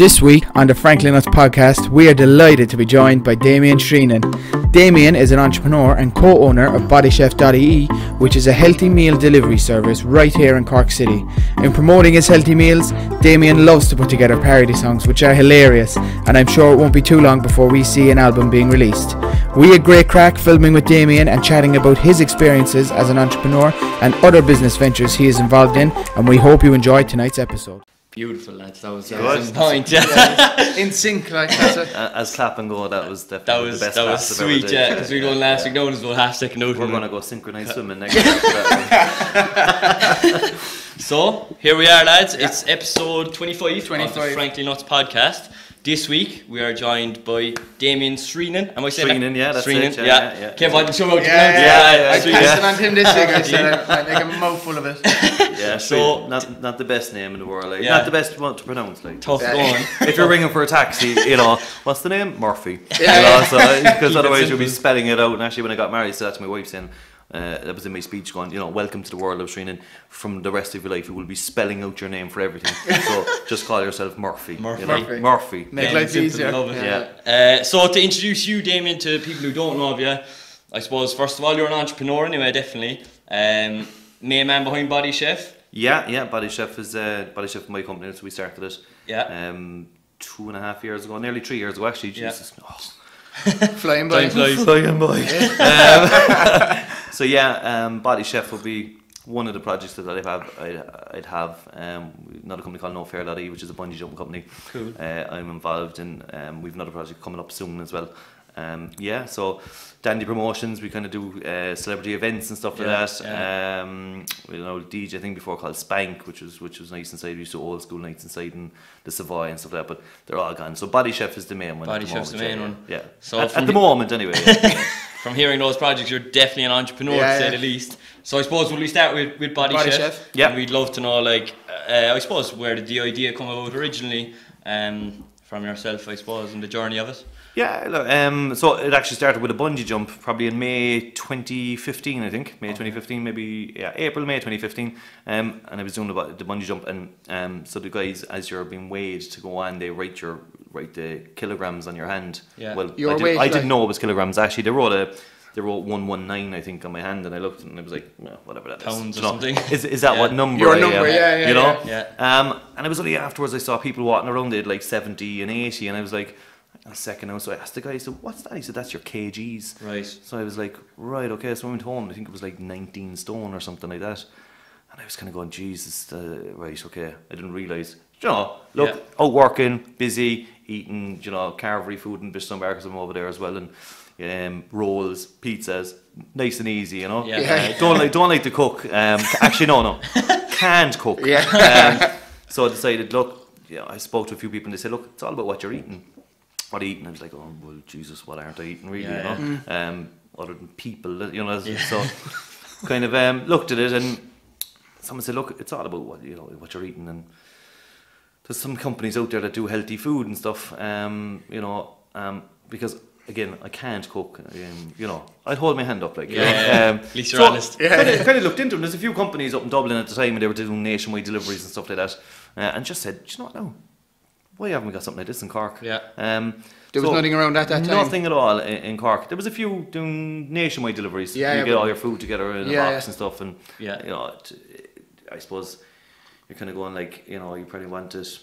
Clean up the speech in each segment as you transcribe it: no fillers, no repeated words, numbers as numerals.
This week on the Franklin Nuts podcast, we are delighted to be joined by Damien Sreenan. Damien is an entrepreneur and co-owner of BodyChef.ie, which is a healthy meal delivery service right here in Cork City. In promoting his healthy meals, Damien loves to put together parody songs which are hilarious, and I'm sure it won't be too long before we see an album being released. We had great crack filming with Damien and chatting about his experiences as an entrepreneur and other business ventures he is involved in, and we hope you enjoyed tonight's episode. Beautiful, lads. That was on point. Yeah, in sync, like that's it. As clap and go, that was definitely the best. That was sweet, yeah. Because we won last week. No one's going half-second note. We're going to go synchronized swimming next week. So here we are, lads. It's episode 25 of the Franklin Nuts podcast. This week we are joined by Damien Sreenan. Am I saying Sreenan, yeah, that's Sreenan, it. Yeah. Kev, I didn't show out I passed it on to him this week. I said I'd make a mouthful of it. Yeah, so not the best name in the world, like not the best one to pronounce, like tough going. If you're ringing for a taxi, you know what's the name? Murphy. Yeah. So because otherwise you'll be spelling it out. And actually, when I got married, I said that to my wife, saying. That was in my speech going, welcome to the world of Sreenan. From the rest of your life, you will be spelling out your name for everything. So just call yourself Murphy. Murphy. Make life easier. So to introduce you, Damien, to people who don't know of you, I suppose, first of all, you're an entrepreneur anyway, definitely. Main man behind BodyChef. Yeah, BodyChef is BodyChef my company, so we started it 2.5 years ago, nearly 3 years ago actually. Jesus. Flying by. So BodyChef will be one of the projects that I'd have. Another company called NoFear.ie, which is a bungee jumping company. Cool. I'm involved in. We've another project coming up soon as well. So Dandy Promotions, we kind of do celebrity events and stuff like that. DJ thing before called Spank, which was nice inside. We used to old school nights inside in the Savoy and stuff like that, but they're all gone. So BodyChef is the main one. BodyChef's the main one. Yeah. So at the moment, anyway. From hearing those projects, you're definitely an entrepreneur, to say the least. So I suppose will we start with BodyChef? Yeah. And we'd love to know, I suppose, where did the idea come about originally, from yourself, I suppose, and the journey of it. Yeah, look, so it actually started with a bungee jump probably in May 2015, I think. May 2015, maybe, April, May 2015. And I was doing the bungee jump, and so the guys, as you're being weighed to go on, they write the kilograms on your hand. Yeah. Well, I didn't know it was kilograms, actually. They wrote 119, I think, on my hand, and I looked and I was like, whatever that is. Pounds or something. Is that what number your I number, am? Yeah. And it was only afterwards I saw people walking around, they had like 70 and 80, and I was like, a second now, so I asked the guy, so what's that? He said, that's your kgs. Right. So I was like, right, okay. So I went home, I think it was like 19 stone or something like that. And I was kind of going, Jesus, right, okay. I didn't realise, out working, busy, eating, Carragher food and Bishop because I'm over there as well, and rolls, pizzas, nice and easy, Yeah. Don't like to cook. Actually, no, can't cook. Yeah. So I decided, look, I spoke to a few people and they said, look, it's all about what you're eating. What I eat, and I was like, oh well, Jesus, what aren't I eating really? Other than people, So kind of looked at it, and someone said, look, it's all about what you're eating, and there's some companies out there that do healthy food and stuff, because again, I can't cook, I'd hold my hand up, like, at least you're honest. Kind of looked into them. There's a few companies up in Dublin at the time, and they were doing nationwide deliveries and stuff like that, and just said, do you know what now? Why haven't we got something like this in Cork? Yeah. There was nothing around at that time. Nothing at all in Cork. There was a few doing nationwide deliveries. You get all your food together in a box and stuff, and I suppose you're kind of going like, you probably want it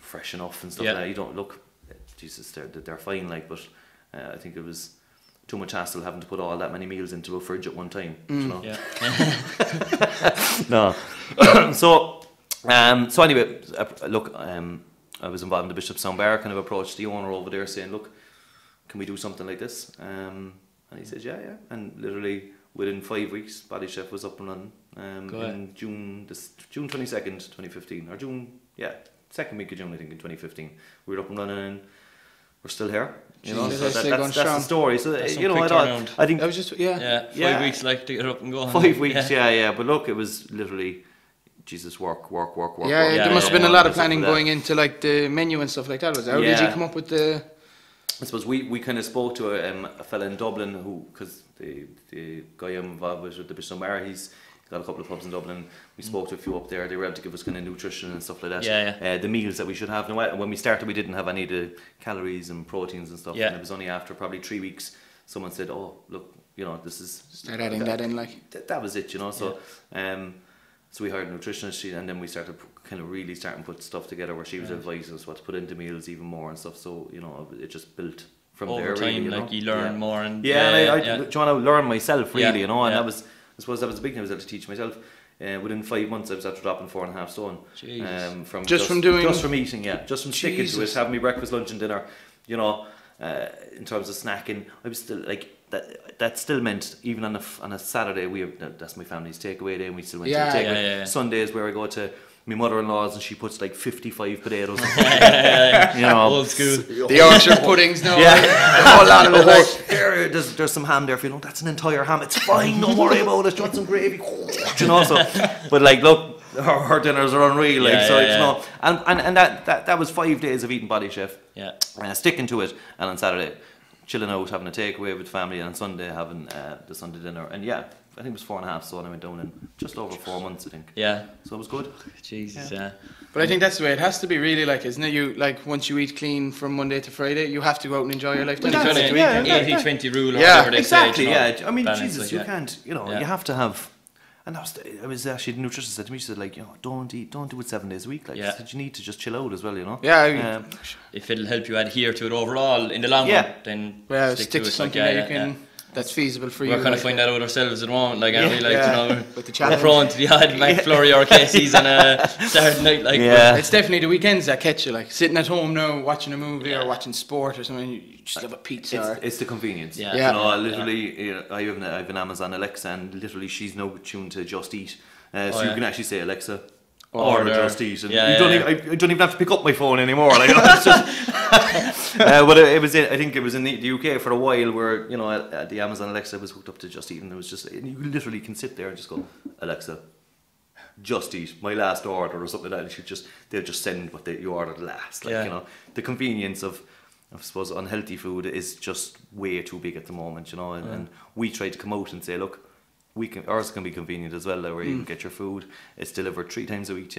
fresh enough and stuff like that. You don't look, Jesus, they're fine, like, but I think it was too much hassle having to put all that many meals into a fridge at one time. No. So anyway, look, I was involved in the Bishop's Sound Bar, kind of approached the owner over there saying, look, can we do something like this? And he said, yeah. And literally within 5 weeks, BodyChef was up and running in June 22nd, 2015. Or second week of June, I think, in 2015. We were up and running, and we're still here. So that's the story. So, I think... That was just, 5 weeks, to get up and go. 5 weeks, But look, it was literally... Jesus, work. There must have been a lot of planning going into the menu and stuff like that. How did you come up with the? I suppose we kind of spoke to a fella in Dublin because the guy I'm involved with the Bishop Bar, he's got a couple of pubs in Dublin. We spoke to a few up there. They were able to give us kind of nutrition and stuff like that. Yeah. The meals that we should have. Now, when we started, we didn't have any of the calories and proteins and stuff. Yeah. And it was only after probably 3 weeks, someone said, "Oh, look, you know, this is..." Start adding that in, like. That was it, you know. So, so we hired a nutritionist, and then we started kind of really starting to put stuff together where she was advising us what to put into meals even more and stuff. So, you know, it just built from over there. time, really, you like know? you learn more and I learn myself really, you know, and I suppose that was the big thing I was able to teach myself. Within 5 months, I was after dropping 4.5 stone. From eating, just from sticking to it, having me breakfast, lunch, and dinner. You know, in terms of snacking, I was still like that. That still meant even on a Saturday, that's my family's takeaway day, and we still went to the takeaway. Sundays where I go to my mother-in-law's and she puts like 55 potatoes. You know, old school. The Yorkshire puddings, no. The whole lot of it. Like, there's some ham there. If you know, that's an entire ham. It's fine. Don't worry about it. Do you want some gravy? You know, so. But like, look, her dinners are unreal. Like, you know, and that was 5 days of eating Body Chef. Yeah. Sticking to it, and on Saturday, chilling out, having a takeaway with family, and on Sunday having the Sunday dinner. And I think it was 4.5 stone. I went down in just over 4 months, I think. Yeah. So it was good. Jesus, But I think that's the way it has to be, really, like, isn't it? You, like, once you eat clean from Monday to Friday, you have to go out and enjoy your life. Well, that's it, 80-20 rule or whatever they say. Exactly, I mean, balance, Jesus, like, you can't, you know, you have to have. And I was actually, the nutritionist said to me, she said, like, you know, don't do it 7 days a week. Like, she said, you need to just chill out as well, you know. Yeah. If it'll help you adhere to it overall in the long run, then stick to something that you can. That's feasible for you. We're kind of find that out ourselves at the moment, like, aren't we? Like, you know, with the challenge. We're prone to the odd McFlurry or Casey's on a Saturday night, like. It's definitely the weekends that catch you, like sitting at home now, watching a movie or watching sport or something. You just have a pizza. It's the convenience. Yeah. You know, literally, you know, I have an Amazon Alexa, and literally she's now tuned to Just Eat, so you can actually say, Alexa, order Just Eat, and I don't even have to pick up my phone anymore. Like, you know, it's just. But I think it was in the UK for a while where, you know, the Amazon Alexa was hooked up to Just Eat, and it was just, and you literally can sit there and just go, Alexa, Just Eat, my last order or something like that, and they'll just send what you ordered last. Like, you know, the convenience of, I suppose, unhealthy food is just way too big at the moment, you know, and we try to come out and say, look, ours can be convenient as well, where you can get your food. It's delivered 3 times a week,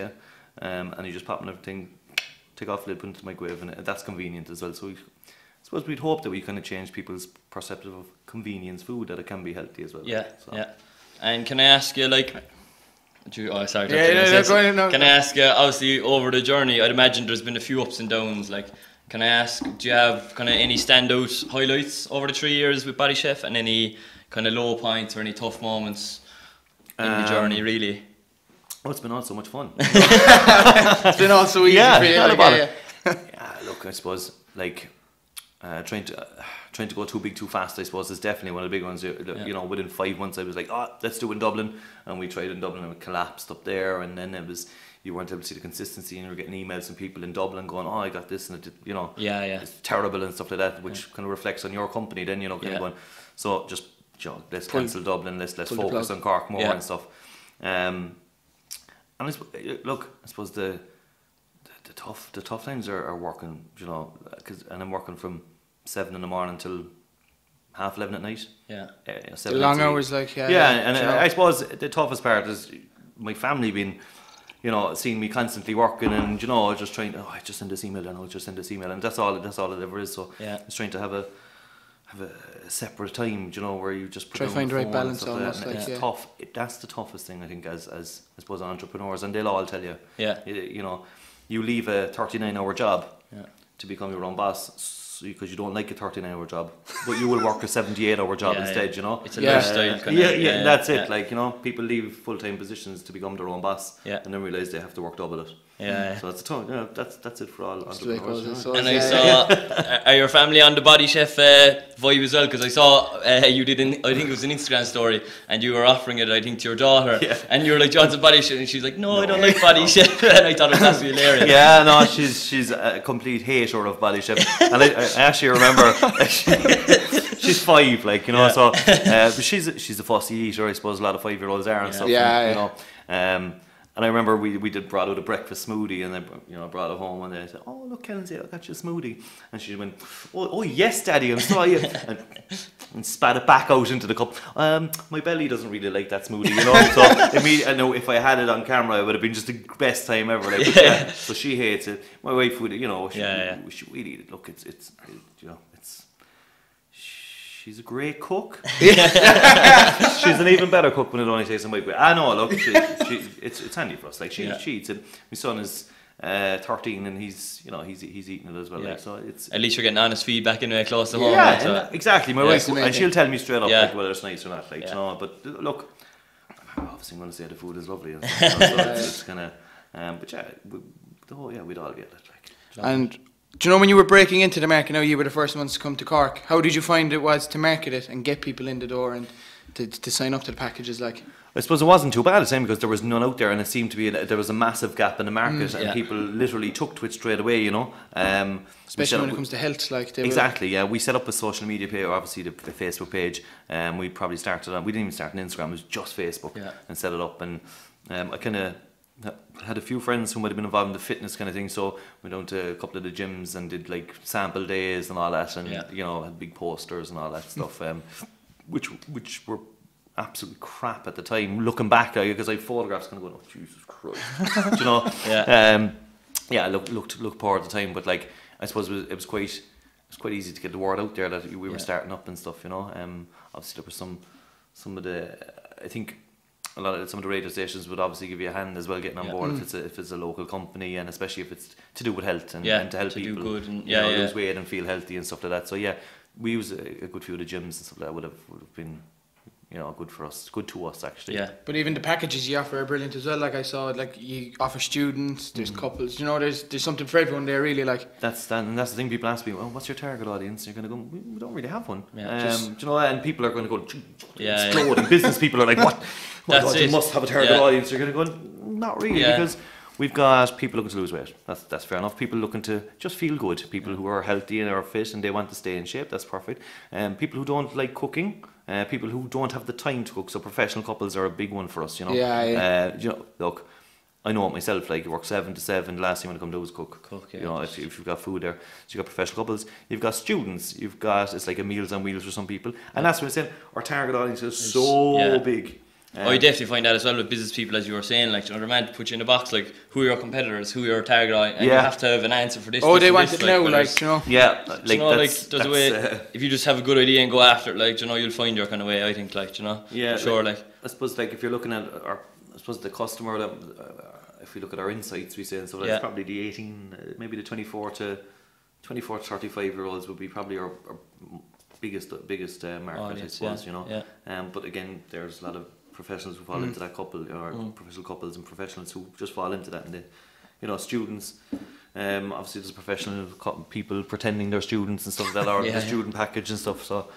and you just pop in everything, take off the lid, put it into the microwave, and that's convenient as well. So I suppose we'd hope that we kind of change people's perception of convenience food, that it can be healthy as well. And can I ask you, like, can I ask you, obviously over the journey, I'd imagine there's been a few ups and downs. Like, can I ask, do you have kind of any standout highlights over the 3 years with Body Chef, and any kind of low points or any tough moments in the journey, really? Oh, it's been all so much fun. It's been all so easy for you. Look, I suppose, like, trying to go too big too fast, I suppose, is definitely one of the big ones. You know, within 5 months I was like, let's do it in Dublin, and we tried in Dublin and it collapsed up there, and then you weren't able to see the consistency, and you were getting emails from people in Dublin going, I got this, and it, you know, it's terrible and stuff like that, which kind of reflects on your company then, you know, kind of going, so just, you know, let's cancel Dublin, let's focus on Cork more and stuff. And I suppose the tough times are working, you know, and I'm working from 7 in the morning till 11:30 at night. The long hours, like, and I suppose the toughest part is my family being, you know, seeing me constantly working, and, you know, just trying to, I just send this email, and I'll just send this email, and that's all it ever is. So it's trying to have a separate time, you know, where you just try to find the right balance almost, like, it's tough. That's the toughest thing, I think, as I suppose entrepreneurs, and they'll all tell you, you know, you leave a 39-hour job to become your own boss, because you don't like a 39-hour job, but you will work a 78-hour job instead, you know. It's a lifestyle kind of, that's it. Like, you know, people leave full-time positions to become their own boss, and then realise they have to work double it. So that's that's it for all entrepreneurs. And I saw, are your family on the Body Chef vibe as well? Because I saw you did, I think it was an Instagram story, and you were offering it, I think, to your daughter, and you were like, John's a Body Chef, and she's like, no, I don't like Body Chef, and I thought it was absolutely hilarious. Yeah, no, she's a complete hater of Body Chef, and I actually remember, she's 5, like, you know, so but she's a fussy eater, I suppose a lot of 5-year-olds are and stuff, you know. And I remember we brought out a breakfast smoothie, and I brought it home, and they said, "Oh, look, Kenzie, I got you a smoothie." And she went, "Oh yes, Daddy, I'm sorry," and spat it back out into the cup. My belly doesn't really like that smoothie, So I know if I had it on camera, it would have been just the best time ever. Like, but so she hates it. My wife would, we'd eat it. Look, it's she's a great cook. She's an even better cook when it only tastes in white bread. I know. Look, it's handy for us. Like she eats it. My son is 13, and he's eating it as well. Like, so it's at least you're getting honest feedback anyway, close to home. Yeah, so. Exactly. My wife, and she'll tell me straight up like whether it's nice or not. Like, but look, obviously I'm going to say the food is lovely, and stuff, so it's kind of. But we'd all get it. Like, and. Do you know when you were breaking into the market, you were the first ones to come to Cork, how did you find it was to market it and get people in the door and to sign up to the packages? Like, I suppose it wasn't too bad at the time because there was none out there, and it seemed to be there was a massive gap in the market, and people literally took to it straight away, Especially when it comes to health, like exactly. We set up a social media page, obviously the Facebook page, and we probably started on. We didn't even start on Instagram; it was just Facebook, and set it up. And I kind of had a few friends who might have been involved in the fitness kind of thing, so went down to a couple of the gyms and did like sample days and all that, and had big posters and all that stuff, which were absolutely crap at the time. Looking back, because I photographs kind of going, "Oh Jesus Christ," looked poor at the time, but like I suppose it was quite easy to get the word out there that we were starting up and stuff. Obviously there were some of the, I think. Some of the radio stations would obviously give you a hand as well getting on board if it's a local company, and especially if it's to do with health and to help people do good and lose weight and feel healthy and stuff like that. So we use a good few of the gyms and stuff like that would have been good for us, good to us actually. Yeah. But even the packages you offer are brilliant as well. Like I saw, like you offer students, there's couples. There's something for everyone there really. Like that's the thing. People ask me, "Well, what's your target audience?" And you're going to go, "We don't really have one." And people are going to go explode. And business people are like, "What? You must have a target audience." You're going to go, "Not really," because we've got people looking to lose weight. That's fair enough. People looking to just feel good. People who are healthy and are fit and they want to stay in shape. That's perfect. People who don't like cooking. People who don't have the time to cook. So professional couples are a big one for us. Look, I know it myself. Like you work 7 to 7. The last thing you want to come do is cook. If you've got food there, so you've got professional couples. You've got students. It's like a Meals on Wheels for some people. And that's what I'm saying. Our target audience is so big. You definitely find that as well with business people, as you were saying. Like, they're meant to put you in a box, like who are your competitors, who are your target audience, and you have to have an answer for this. They want it now, Yeah, there's a way. If you just have a good idea and go after it, you'll find your kind of way. I think, Yeah, for sure. I suppose, if you're looking at the customer, if we look at our insights, we say, so that's probably the 18, maybe the 24 to 35-year-olds would be probably our biggest market, I suppose. But again, there's a lot of professionals who fall into that couple, or professional couples and professionals who just fall into that, and students. Obviously, there's professional people pretending they're students and stuff like that, or the student package and stuff. So,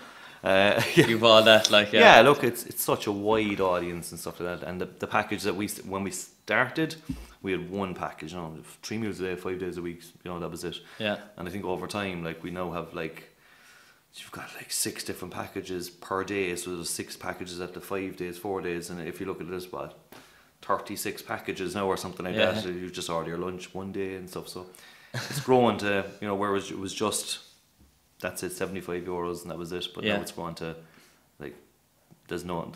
you've all that, look, it's such a wide audience and stuff like that. And the package that when we started, we had one package, 3 meals a day, 5 days a week. That was it. Yeah. And I think over time, we now have you've got 6 different packages per day, so there's 6 packages at the 5 days, 4 days, and if you look at this, 36 packages now or something like that. So you just order your lunch one day and stuff. So it's growing to where it was just that's it, €75 and that was it. But now it's going to there's no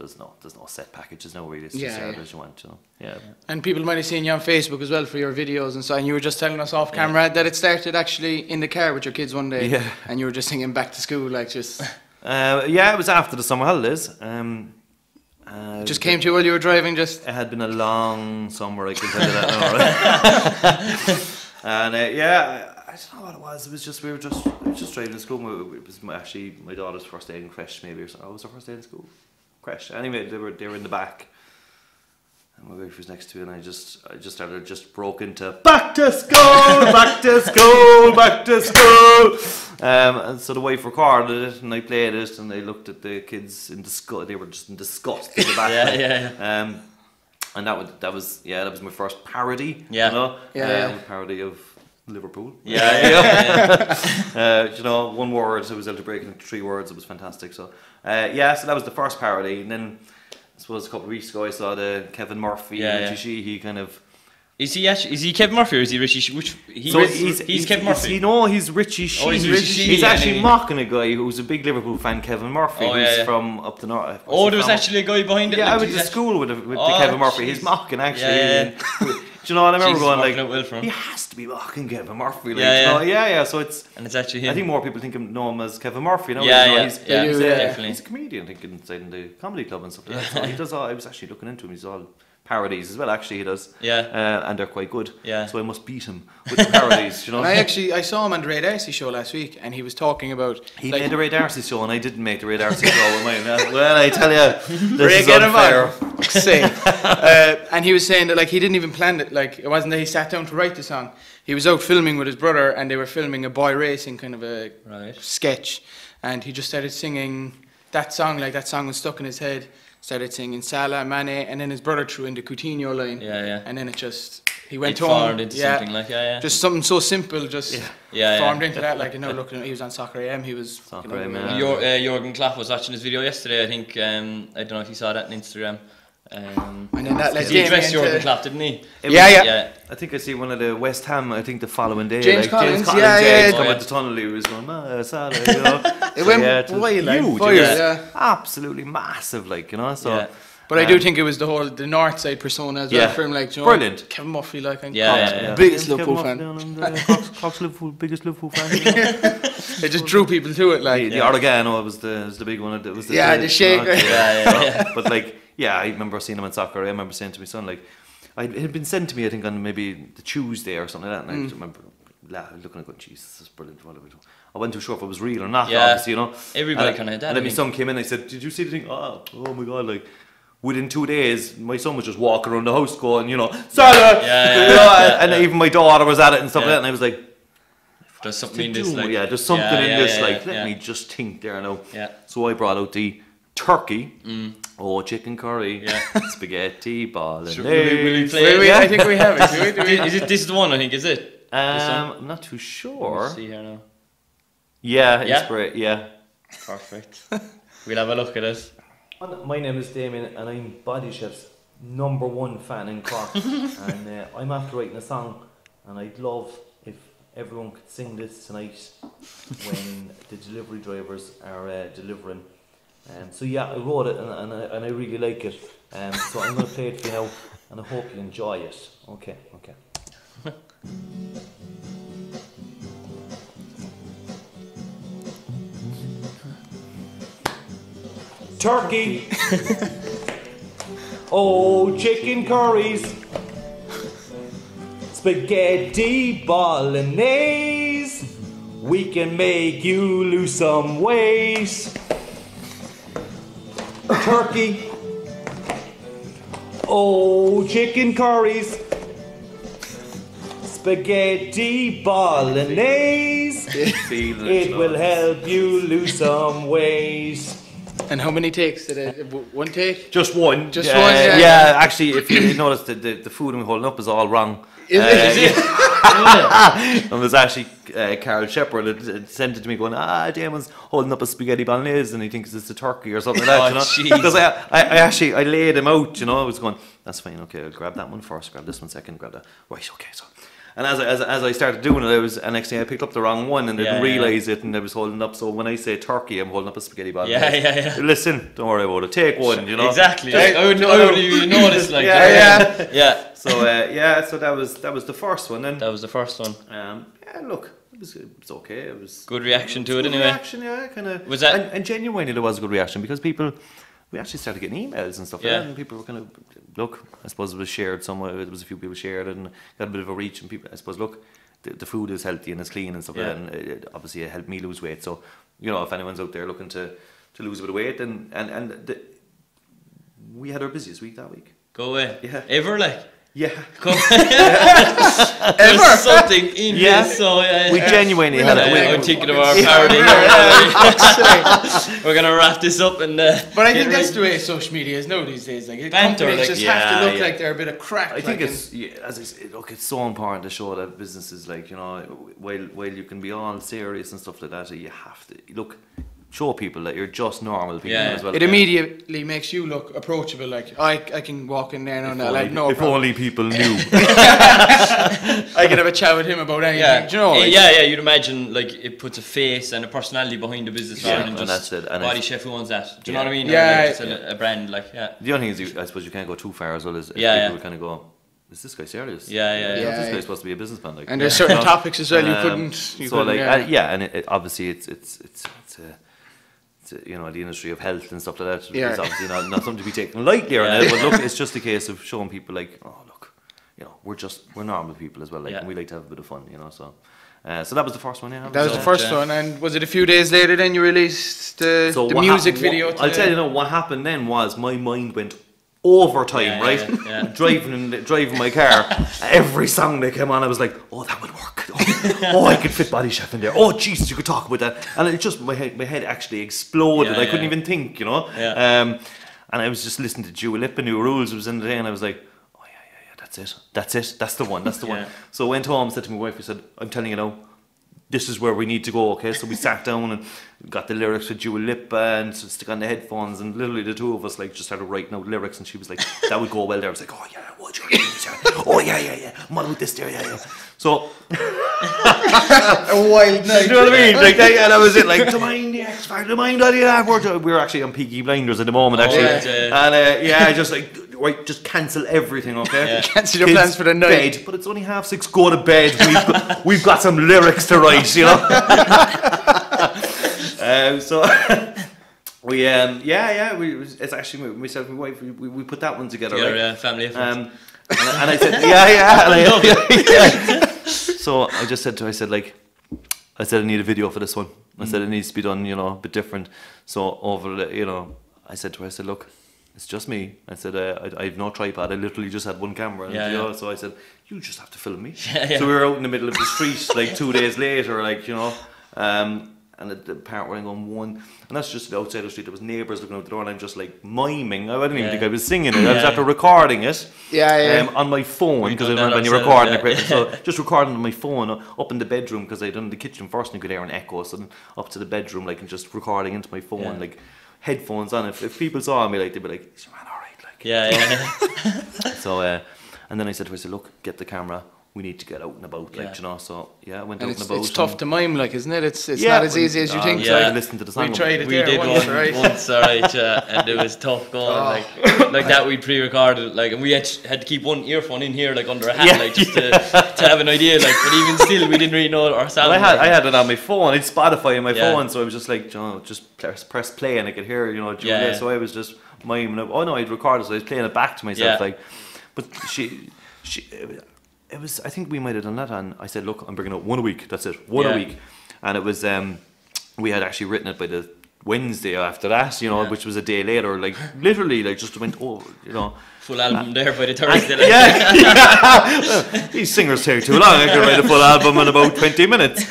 set packages now really. It's just as you want, And people might have seen you on Facebook as well for your videos and so. And you were just telling us off camera that it started actually in the car with your kids one day. Yeah. And you were just singing back to school, just. It was after the summer holidays. Just came to you while you were driving. Just. It had been a long summer. I can tell you that now. And I don't know what it was. It was just we were just driving to school. It was actually my daughter's first day in creche, maybe, or something. Oh, it was her first day in school. Creche. Anyway, they were in the back, and my wife was next to me, and I just broke into back to school, back to school, back to school. And so the wife recorded it, and I played it, and I looked at the kids in disgust. They were just in disgust in the back. And that was my first parody. Parody of Liverpool. One word. So it was able to break into 3 words. It was fantastic. So so that was the first parody, and then suppose a couple of weeks ago I saw the Kevin Murphy, he kind of. Is he Kev Murphy or is he Richie Sheehy? He's Kev Murphy. He's Richie Sheehy. He's actually mocking a guy who's a big Liverpool fan, Kevin Murphy, who's from up the north. There was actually a guy behind it. Yeah, I went to school with the Kevin Murphy. He's mocking actually. Do you know what I remember going like? He has to be mocking Kevin Murphy. Like, So it's actually him. I think more people know him as Kevin Murphy. Definitely. He's a comedian, I think, inside in the comedy club and stuff like that. So he does all. I was actually looking into him. He's all parodies as well. Actually, he does. And they're quite good. So I must beat him with the parodies. You know. And I saw him on the Ray Darcy show last week, and he was talking about. He made the Ray Darcy show, and I didn't make the Ray Darcy show with mine. Well, I tell you, this is unfair. And he was saying that like he didn't even plan it. Like it wasn't that he sat down to write the song. He was out filming with his brother, and they were filming a boy racing kind of a sketch, and he just started singing that song. Like that song was stuck in his head. Started singing Salah, Mane, and then his brother threw in the Coutinho line. And then he went home. Formed into something like just something so simple, formed into that. Like look, he was on Soccer AM. He was Soccer AM. Jurgen Klopp was watching his video yesterday. I think I don't know if you saw that on Instagram. And then that led he addressed Jurgen Klopp, didn't he? I think I see one of the West Ham. I think the following day, James Collins coming out the tunnel. He was going, Salah, you know. It went wild, absolutely massive, like you know. So, but I do think it was the north side persona as well for him, like brilliant. Kevin Murphy, like biggest Liverpool fan. Cox Liverpool, biggest Liverpool fan. It just drew people to it, like the Oregano was the big one. It was the shake. But like. Yeah, I remember seeing him in Soccer. I remember saying to my son, like, it had been sent to me, I think, on maybe the Tuesday or something like that. And I just remember looking at going, Jesus, this is brilliant. I wasn't too sure if it was real or not, obviously, you know. Everybody kind of had that. And then my son came in and I said, did you see the thing? Oh my God, like, within 2 days, my son was just walking around the house going, you know, Salah! And even my daughter was at it and stuff like that. And I was like, there's something in this, like. There's something in this, like, let me just think there now. So I brought out the turkey, chicken curry, spaghetti, bolognese. Will we play it? I think we have it. This is the one, I think, is it? I'm not too sure. Let's see here now. It's great, Perfect. We'll have a look at it. My name is Damien and I'm Bodychef's #1 fan in Cork. And I'm after writing a song and I'd love if everyone could sing this tonight when the delivery drivers are delivering. I wrote it and I really like it. So I'm going to play it for you now and I hope you enjoy it. Okay. Turkey. Chicken curries. Spaghetti bolognese. We can make you lose some weight. Turkey, chicken curries, spaghetti bolognese. It will help you lose some weight. And how many takes did it? One take? Just one. Just one. Actually, if you notice, the food I'm holding up is all wrong. Is it? It was actually Carl Shepard that sent it to me going, Damon's holding up a spaghetti bolognese and he thinks it's a turkey or something like that, you know? Because I laid him out, you know. I was going, that's fine, okay, I'll grab that one first, grab this one second, grab that. Right, okay, so. And as I started doing it, and next thing I picked up the wrong one and didn't realise it, and I was holding up. So when I say turkey, I'm holding up a spaghetti bolognese. Listen, don't worry about it. Take one, you know. Exactly. I would even notice, like. So that was the first one. Then that was the first one. Look, it was okay. It was good reaction to it anyway. Reaction, kind of. Was that? And genuinely, there was a good reaction because people. We actually started getting emails and stuff like that, and people were kind of, look, I suppose it was shared somewhere, there was a few people shared it and got a bit of a reach, and people, I suppose, look, the food is healthy and it's clean and stuff like that, and it obviously it helped me lose weight, so, you know, if anyone's out there looking to lose a bit of weight, we had our busiest week that week. Go away. Yeah. Ever, like? Yeah. There's something in this, so we genuinely had it. I'm thinking of our parody here. We're gonna wrap this up and. But I think that's the way social media is now these days. Like, companies just have to look like they're a bit of crack. I think it's as I say, look, it's so important to show that businesses, like, you know, while you can be all serious and stuff like that, you have to look. show people that you're just normal people as well. It immediately makes you look approachable. Like I can walk in there now. Like no. If only people knew. I could have a chat with him about anything. Yeah. Do you know? Like, You'd imagine like it puts a face and a personality behind the business rather than just Body Chef who owns that. Do you know what I mean? Yeah. Or like a brand. Like The only thing is, I suppose you can't go too far as well as people kind of go. Is this guy serious? This guy's supposed to be a businessman. Like, and there's certain topics as well you couldn't. And it obviously it's you know, the industry of health and stuff like that. It's obviously not something to be taken lightly or anything. But look, it's just a case of showing people like, oh look, you know, we're normal people as well. Like, and we like to have a bit of fun, you know. So that was the first one. Yeah, that was the first one. And was it a few days later then you released the music video? I'll tell you, what happened then was my mind went overtime, driving my car. Every song that came on, I was like, oh, that would work. Oh, I could fit Body Chef in there. Oh, Jesus, you could talk about that. And it just, my head actually exploded. I couldn't even think, you know. And I was just listening to LIPA New Rules. It was in the day, and I was like, oh yeah, that's it. That's the one. So I went home, said to my wife, I said, I'm telling you now, this is where we need to go, okay? So we sat down and got the lyrics with LIPA and stuck on the headphones, and literally the two of us like just started writing out lyrics, and she was like, that would go well there. I was like, oh yeah, what you oh yeah, man with this there, yeah. So a wild night. You know what I mean? Like that was it. Like, to mind the X Factor, to mind that. We were actually on Peaky Blinders at the moment, actually, and just like, right, just cancel everything, okay? Cancel your plans for the night. Bed, but it's only 6:30. Go to bed. We've got some lyrics to write, you know. So it's actually myself and my wife. We put that one together, right? Family effort. And I said, So I just said to her, I said I need a video for this one. I said it needs to be done, you know, a bit different. So I said to her, I said, look, it's just me. I said, I have no tripod. I literally just had one camera. And, you know, so I said, you just have to film me. So we were out in the middle of the street, like 2 days later, like, you know, and at the part where I'm going one, and that's just outside the street. There was neighbours looking out the door, and I'm just like miming. I didn't even think I was singing it. I was after recording it on my phone, because when you're recording equipment, so just recording on my phone up in the bedroom, because I'd done the kitchen first and you could hear an echo, so then up to the bedroom, like, and just recording into my phone, like headphones on. If people saw me, like, they'd be like, "Is your man all right?" Like, So and then I said to her, I said, look, get the camera. We need to get out and about, like, you know. So I went out and about. It's tough to mime, like, isn't it? It's not as easy as you think. Yeah, listen to the song. We tried it. We did once, alright, and it was tough going. Like that, we pre-recorded, like, and we had to keep one earphone in here, like, under a hat, like, just to have an idea, like. But even still, we didn't really know our sound. Well, I had it on my phone. It's Spotify on my phone, so I was just like, you know, just press play, and I could hear, you know, Julia. So I was just miming. Oh no, I'd recorded, so I was playing it back to myself, like. But she. It was, I think we might have done that, and I said, look, I'm bringing out one a week, that's it, one a week. And it was, we had actually written it by the Wednesday after that, you know, which was a day later, like, literally, like, just went, you know. Full album there by the Thursday. These singers take too long, I could write a full album in about 20 minutes.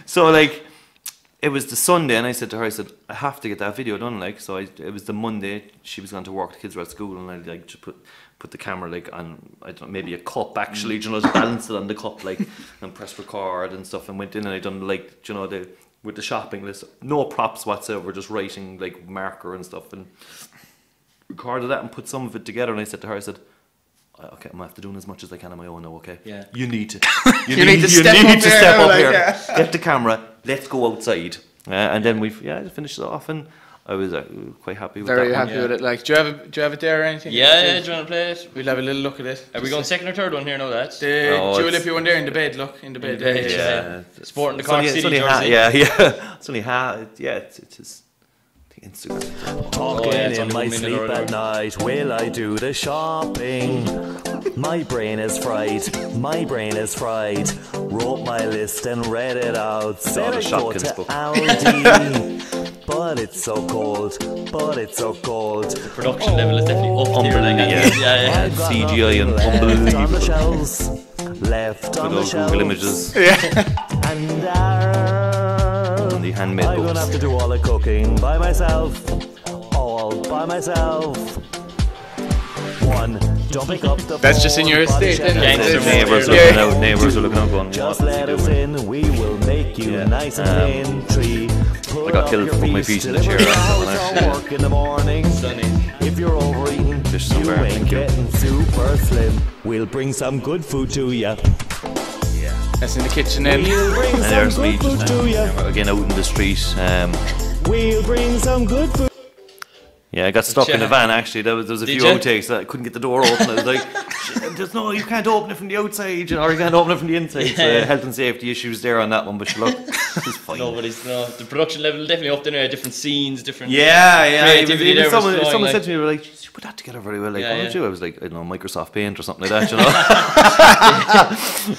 So, like, it was the Sunday, and I said to her, I said, I have to get that video done, like, so it was the Monday, she was going to work, the kids were at school, and I, like, just put the camera, like, on, I don't know, maybe a cup, actually, you know, just balanced it on the cup, like, and pressed record and stuff, and went in, and I done, like, you know, with the shopping list, no props whatsoever, just writing, like, marker and stuff, and recorded that and put some of it together, and I said to her, I said, okay, I'm after doing as much as I can on my own now, okay? Yeah. You need to. You need to step up here. Get the camera, let's go outside. And then we finished it off, and I was quite happy with that. Very happy with it. Like, do you have it there or anything? Yeah, do you want to play it? We'll have a little look at it. Are we going second or third one here now, that? The Lippy one there in the bed, look, in the bed. Yeah. Sporting the Cork City jersey. It's only it's his Instagram. Talking in my sleep at night, will I do the shopping? My brain is fried, wrote my list and read it out. Said I'd go to Aldi, but it's so cold. The production level is definitely up here, like, CGI and unbelievable. On the shelves, left on the shelves. Google Images. And the handmade I'm books. gonna have to do all the cooking by myself. All by myself. One, don't pick up the That's just in your estate, isn't it? Neighbours are looking out going, just let us in, we will make you nice and thin. 3, I got killed for putting my feet in the chair after work in the morning. If you're overeating, Fish some you bear, ain't thank you. getting super slim. We'll bring some good food to ya. That's in the kitchen then. We'll bring And some there's me good food just to ya. again out in the street. We'll bring some good food. Yeah, I got stuck in the van actually. There was a Did few you? outtakes that I couldn't get the door open. I was like, "There's no, you can't open it from the outside, or you can't open it from the inside." So health and safety issues there on that one, but look, it's fine. The production level definitely up there. Different scenes, different. Yeah. Creativity Even there was someone flowing, said like- to me, like, "You put that together very well." Like, Yeah, how did you? I was like, I don't know, Microsoft Paint or something like that,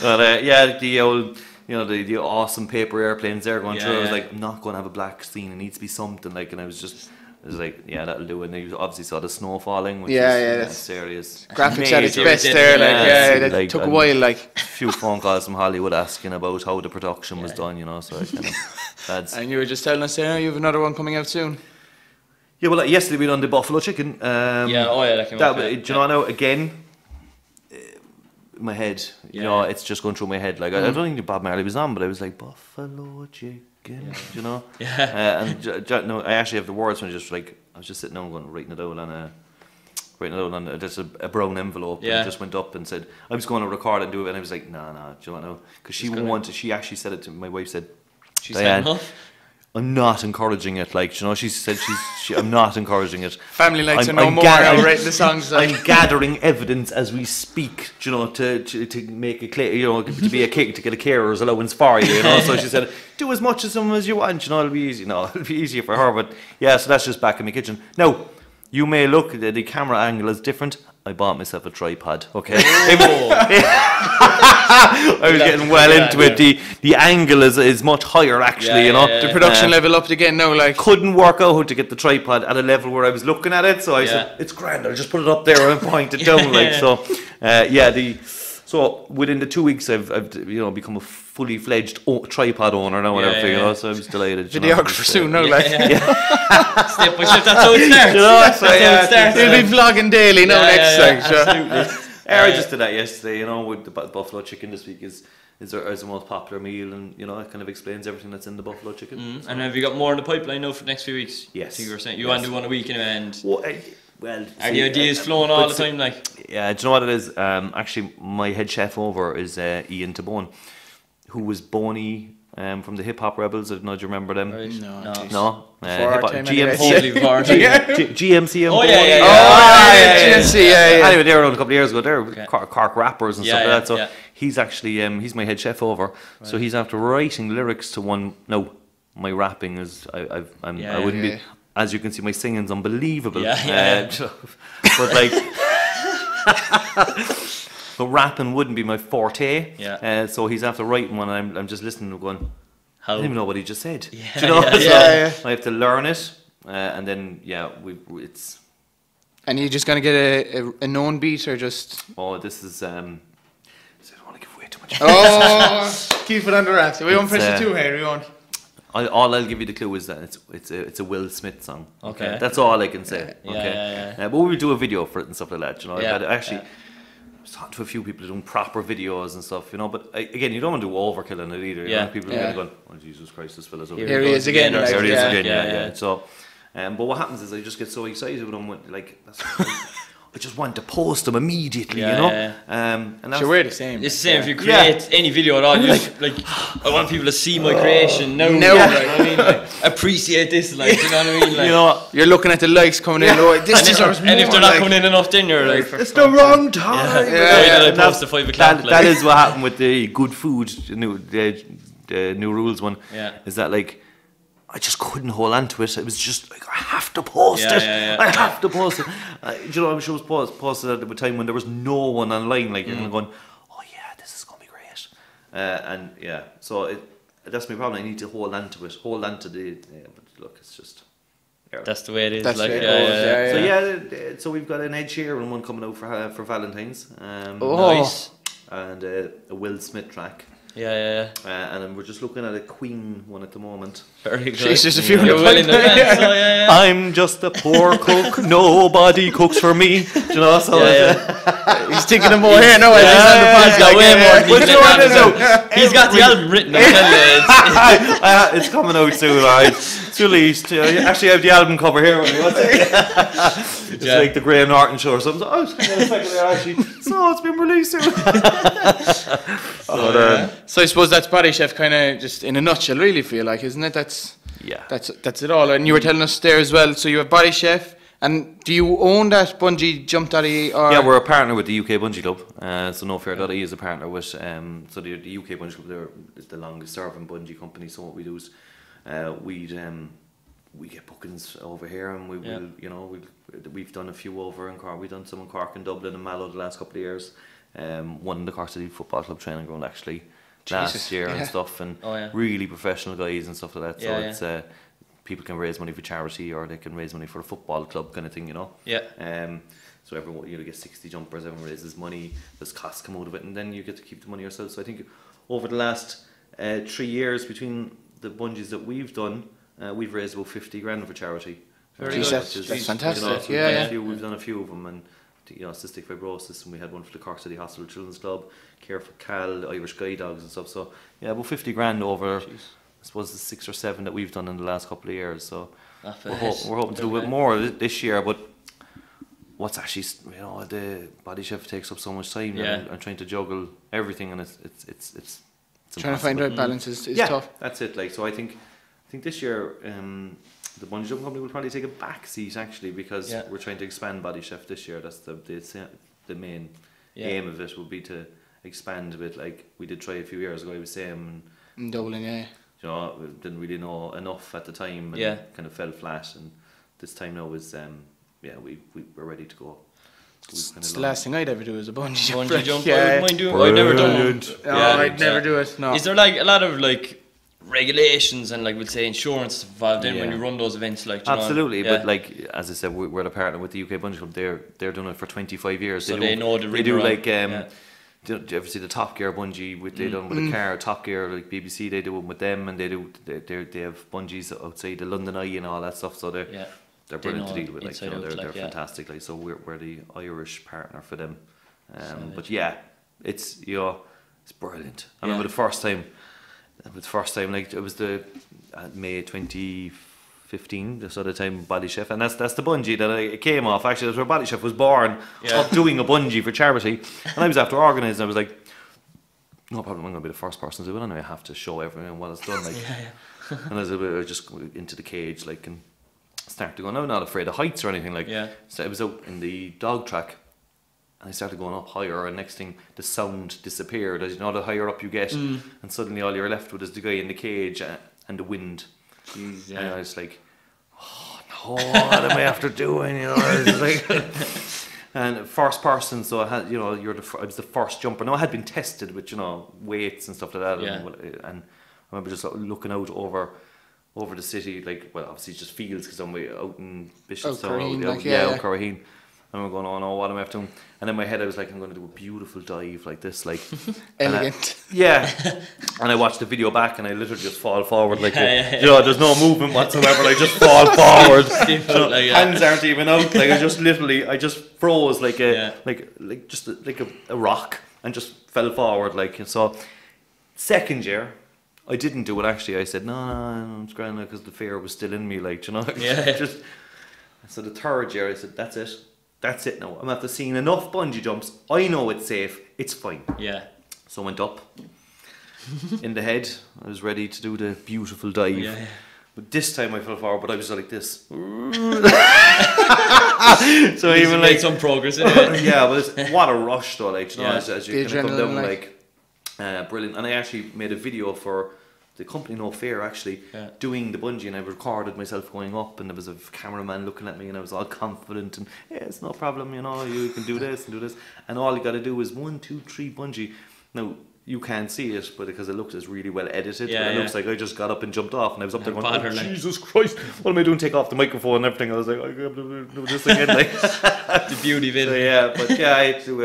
But the old. The awesome paper airplanes there going through. I was like, I'm not going to have a black scene. It needs to be something like, and I was like, yeah, that'll do. And you obviously saw the snow falling, which that's serious. graphics at its Major. best there. That Like, took a while. a few phone calls from Hollywood asking about how the production was done, so I kind of, that's... And you were just telling us there, you have another one coming out soon. Yeah, well, yesterday we done the buffalo chicken. That came up. Do you know now, again, my head, it's just going through my head. Like, I don't think Bob Marley was on, but I was like, buffalo chicken, and I actually have the words when I was just sitting down going, writing it out on just a brown envelope, and I just went up and said, I was going to record and do it, and I was like, no, do you know, because she actually said it to my wife, said, Diane, I'm not encouraging it. Like, she said I'm not encouraging it. Family likes to know more. I'm writing the songs. I'm gathering evidence as we speak. To make a to be a to get a carer's allowance for you. So she said, do as much of them as you want. It'll be easy. No, it'll be easier for her. But yeah, so that's just back in my kitchen. Now, you may look the camera angle is different. I bought myself a tripod. Okay. I was getting well into it. The angle is much higher actually, The production level upped again now, like. Couldn't work out how to get the tripod at a level where I was looking at it, so I said, it's grand, I'll just put it up there and point it down, so within the 2 weeks I've become a fully fledged tripod owner now and everything, so I was delighted. Videographer soon now, like. Step by step, that's how it starts. You'll be vlogging daily now next time. Absolutely. I just did that yesterday, with the buffalo chicken this week is the most popular meal, and it kind of explains everything that's in the buffalo chicken. And have you got more in the pipeline now for the next few weeks? Yes. So you were saying you want to do one a week and are the ideas flowing all the time, like? Yeah, do you know what it is? Actually, my head chef over is Ian Tabone, who was Boney from the Hip Hop Rebels. I don't know, do you remember them? Right. No. Oh GMC. GMC, Anyway, they were around a couple of years ago. They're Cork rappers and stuff like that. So he's actually he's my head chef over. Right. So he's after writing lyrics to one. No, my rapping is I wouldn't be. As you can see, my singing's unbelievable. But like. But rapping wouldn't be my forte. So he's after writing one, and I'm just listening and going, I don't even know what he just said. Do you know? I have to learn it, and then it's. And you're just gonna get a known beat or just? Oh, this is. I don't want to give away too much. Keep it under wraps. We won't press it too hard. We won't. All I'll give you the clue is that it's a Will Smith song. Okay. That's all I can say. But we'll do a video for it and stuff like that. I was talking to a few people doing proper videos and stuff, but again, you don't want to do overkill in it either. People are going, oh Jesus Christ, this fella's over here he is again. Here he is again. So, but what happens is I just get so excited when I'm I just want to post them immediately, And that's, we're the same. It's the same if you create any video at all. You just, I want people to see my creation now. Appreciate this, you know what I mean? You're looking at the likes coming in. This deserves more. And if they're not coming in enough, then you're like, it's the wrong time. I post at 5 o'clock. That is what happened with the good food, the new rules one. Is that I just couldn't hold on to it. It was just like, I have to post it. I have to post it. I'm sure it was posted at a time when there was no one online. You're kind of going, oh yeah, this is going to be great. So that's my problem. I need to hold on to it. Hold on to but look, it's just. That's the way it is. That's the way it goes. So we've got an Ed Sheeran one coming out for Valentine's. Nice. And a Will Smith track. And then we're just looking at a Queen one at the moment. Very good. She's just a few I'm just a poor cook. Nobody cooks for me. Do you know? So He's thinking of more here. No, he's got way more. He's got the album written. It's coming out soon, alright. It's released. Actually, I have the album cover here. It's like the Graham Norton show or something. So, it's been released soon. So I suppose that's Bodychef kind of just in a nutshell, really feel like, isn't it? That's it all. And you were telling us there as well. So you have Bodychef, and do you own that Bungee Jump.ie? Yeah, we're a partner with the UK Bungee Club. So NoFear.ie is a partner with. So the UK Bungee Club, they're the longest serving bungee company. So what we do is we get bookings over here, and we've done a few over in Cork. We've done some in Cork and Dublin and Mallow the last couple of years. One in the Cork City Football Club training ground actually last year and stuff, and really professional guys and stuff like that. So it's people can raise money for charity, or they can raise money for a football club kind of thing, So everyone, get 60 jumpers, everyone raises money. There's costs come out of it, and then you get to keep the money yourself. So I think over the last 3 years between the bungees that we've done, we've raised about 50 grand for charity. Very good. That's fantastic. We've done a few of them, and cystic fibrosis, and we had one for the Cork City Hospital Children's Club, Care for Cal, Irish Guide Dogs and stuff. So about 50 grand over, I suppose, the 6 or 7 that we've done in the last couple of years. So we're hoping to do a bit more this year. But what's actually, the Bodychef takes up so much time, and I'm trying to juggle everything, and it's trying to find the right balance is tough. That's it. So I think this year the bungee jump company will probably take a back seat actually, because we're trying to expand Bodychef this year. That's the main aim of it, would be to expand a bit, like we did try a few years ago. I was saying in Dublin, we didn't really know enough at the time, and kind of fell flat. And this time now is we're ready to go. It's the last thing I'd ever do is a bungee jump. I wouldn't mind doing. I've never done. I'd never do it. No. Is there like a lot of like regulations and like we'll say insurance involved in when you run those events? Like absolutely, but like as I said, we're the partner with the UK Bungee Club. They're doing it for 25 years. So they know the they do like do you ever see the Top Gear bungee they done with a car? Top Gear, like BBC, they do it with them, and they have bungees outside the London Eye and all that stuff. So they're brilliant to deal with. Like they're fantastic. Like so we're the Irish partner for them. But it's it's brilliant. I remember the first time. Like it was the May 2015, so the time Bodychef, and that's the bungee that I came off. Actually, that's where Bodychef was born, of doing a bungee for charity. And I was after organising. I was like, no problem, I'm going to be the first person to do it. I have to show everyone what it's done. Like, and I was just going into the cage, like, and start to go. I'm not afraid of heights or anything. Like, so I was out in the dog track. And I started going up higher, and next thing the sound disappeared. As the higher up you get, and suddenly all you're left with is the guy in the cage and the wind. Jeez, and I was like, oh no, what am I after doing? It's like, and first person, so I had, I was the first jumper. Now I had been tested with weights and stuff like that, and I remember just looking out over the city, like, well, obviously just fields because I'm out in Bishopstown, Carragher. And we're going, oh no, what am I after doing? And in my head I was like, I'm going to do a beautiful dive like this, like elegant. And I watched the video back, and I literally just fall forward like there's no movement whatsoever. I just fall forward. Hands aren't even out. Like I just froze like a rock and just fell forward like. And so second year I didn't do it actually. I said no, I'm scrambling because the fear was still in me, like So the third year I said that's it now. I'm after seeing enough bungee jumps. I know it's safe. It's fine. Yeah. So I went up in the head. I was ready to do the beautiful dive. Yeah. But this time I fell forward, but I was like this. So even like some progress in it. Yeah, but what a rush though, like as you kind of come down, like brilliant. And I actually made a video for the company NoFear actually doing the bungee, and I recorded myself going up, and there was a cameraman looking at me, and I was all confident and it's no problem, you can do this and do this, and all you got to do is 1, 2, 3 bungee. Now you can't see it, but because it looks as really well edited, but it looks like I just got up and jumped off, and I was up there going, Jesus Christ, what am I doing? Take off the microphone and everything. I was like, I have to do this again, like the beauty of it. So, but I had to do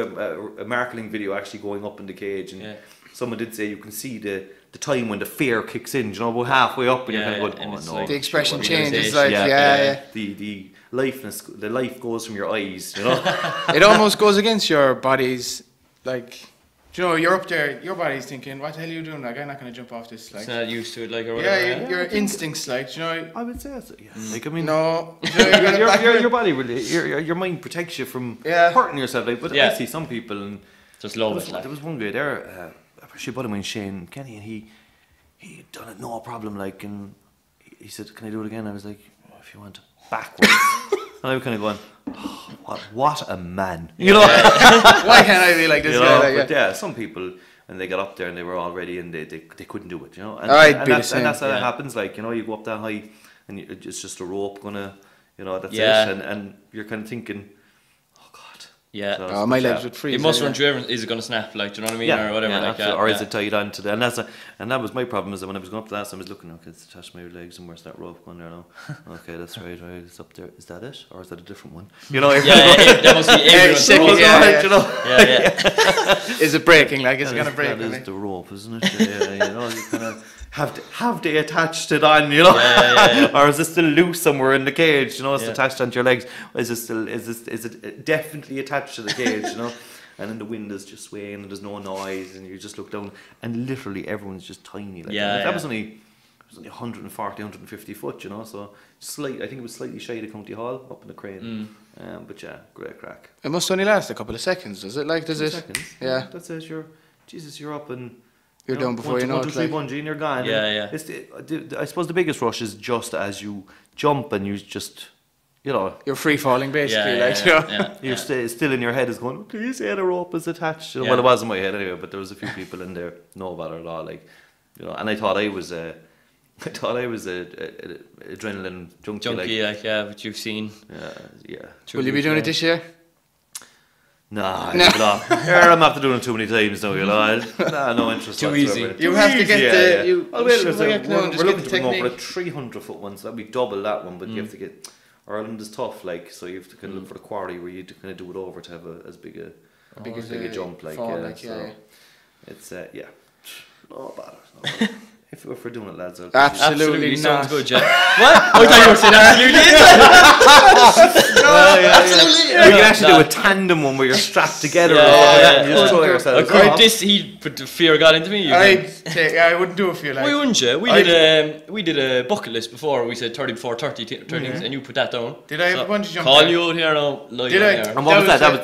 a marketing video actually going up in the cage, and someone did say you can see the time when the fear kicks in, about halfway up, and you're kind of going, oh no. The expression changes, the the life goes from your eyes, you know. It almost goes against your body's, like, you know, you're up there, your body's thinking, what the hell are you doing? Like, I'm not going to jump off this. Like, it's not used to it, like, or whatever. Yeah, your instincts, like, you know. I would say that's it, yeah. Like, I mean, no, your body really, your mind protects you from Yeah. hurting yourself. Like, but I see some people, and just love it. Like. there was one guy there, actually a buddy of mine, Shane Kenny, and he had done it no problem, like, and he said, "Can I do it again?" I was like, "If you want." Backwards. And I was kind of going, oh, what a man. You know? Why can't I be like this guy? Like, but yeah, some people, and they got up there and they were all ready and they couldn't do it, you know? And, that's how it happens, like, you know, you go up that high and it's just a rope gonna, you know, that's it. And you're kind of thinking, oh God. Yeah. So, my legs would freeze. It must run through everyone. Is it going to snap, like, do you know what I mean? Yeah, or whatever. yeah, like, or is it tied on to the, and that was my problem, is that when I was going up to that, I was looking, okay, it's attached to my legs and where's that rope going there now? Okay, that's right, it's up there. Is that it? Or is that a different one? You know, that must be everyone's rope. You know? Is it breaking? Like, is it going to break? That is the rope, isn't it? Yeah, you know, you kind of have they attached it on, you know? Or is it still loose somewhere in the cage, you know? It's attached onto your legs. Is it definitely attached to the cage, you know? And then the wind is just swaying and there's no noise and you just look down and literally everyone's just tiny. Like, that was only 140, 150 foot, you know, so I think it was slightly shy of County Hall up in the crane. But yeah, great crack. It must only last a couple of seconds, does it? Like, does it? Seconds. Yeah. That's it. You're up and you're done before you know it. 1, 2, 3 bungee and you're gone. Yeah. I suppose the biggest rush is just as you jump and you just, you know, you're free falling basically. You're still in your head is going, can you say the rope is attached? Well, it was in my head anyway, but there was a few people in there know about it at all, like, you know. And I thought I was a adrenaline junkie, like what you've seen. Yeah. Will you be doing it this year? Nah, I'm after doing it too many times now, you know. No interest. Too easy. You have to get we're looking to go for a 300-foot one, so that'd be double that one. But you have to get. Ireland is tough, like, so you have to kind of look for the quarry where you kind of do it over to have as big a jump, like, it's no bother. If we're doing it, lads, absolutely sounds good, yeah. What? I thought you were saying absolutely. Absolutely. You can actually do a tandem one where you're strapped together and you just throw yourself. He put the fear got into me. I wouldn't do it for you. Like, why wouldn't you? We did a bucket list before. We said 30 before 30 things, and you put that down. Did I have a bungee jump? Call you out here now. Did I? And what was that?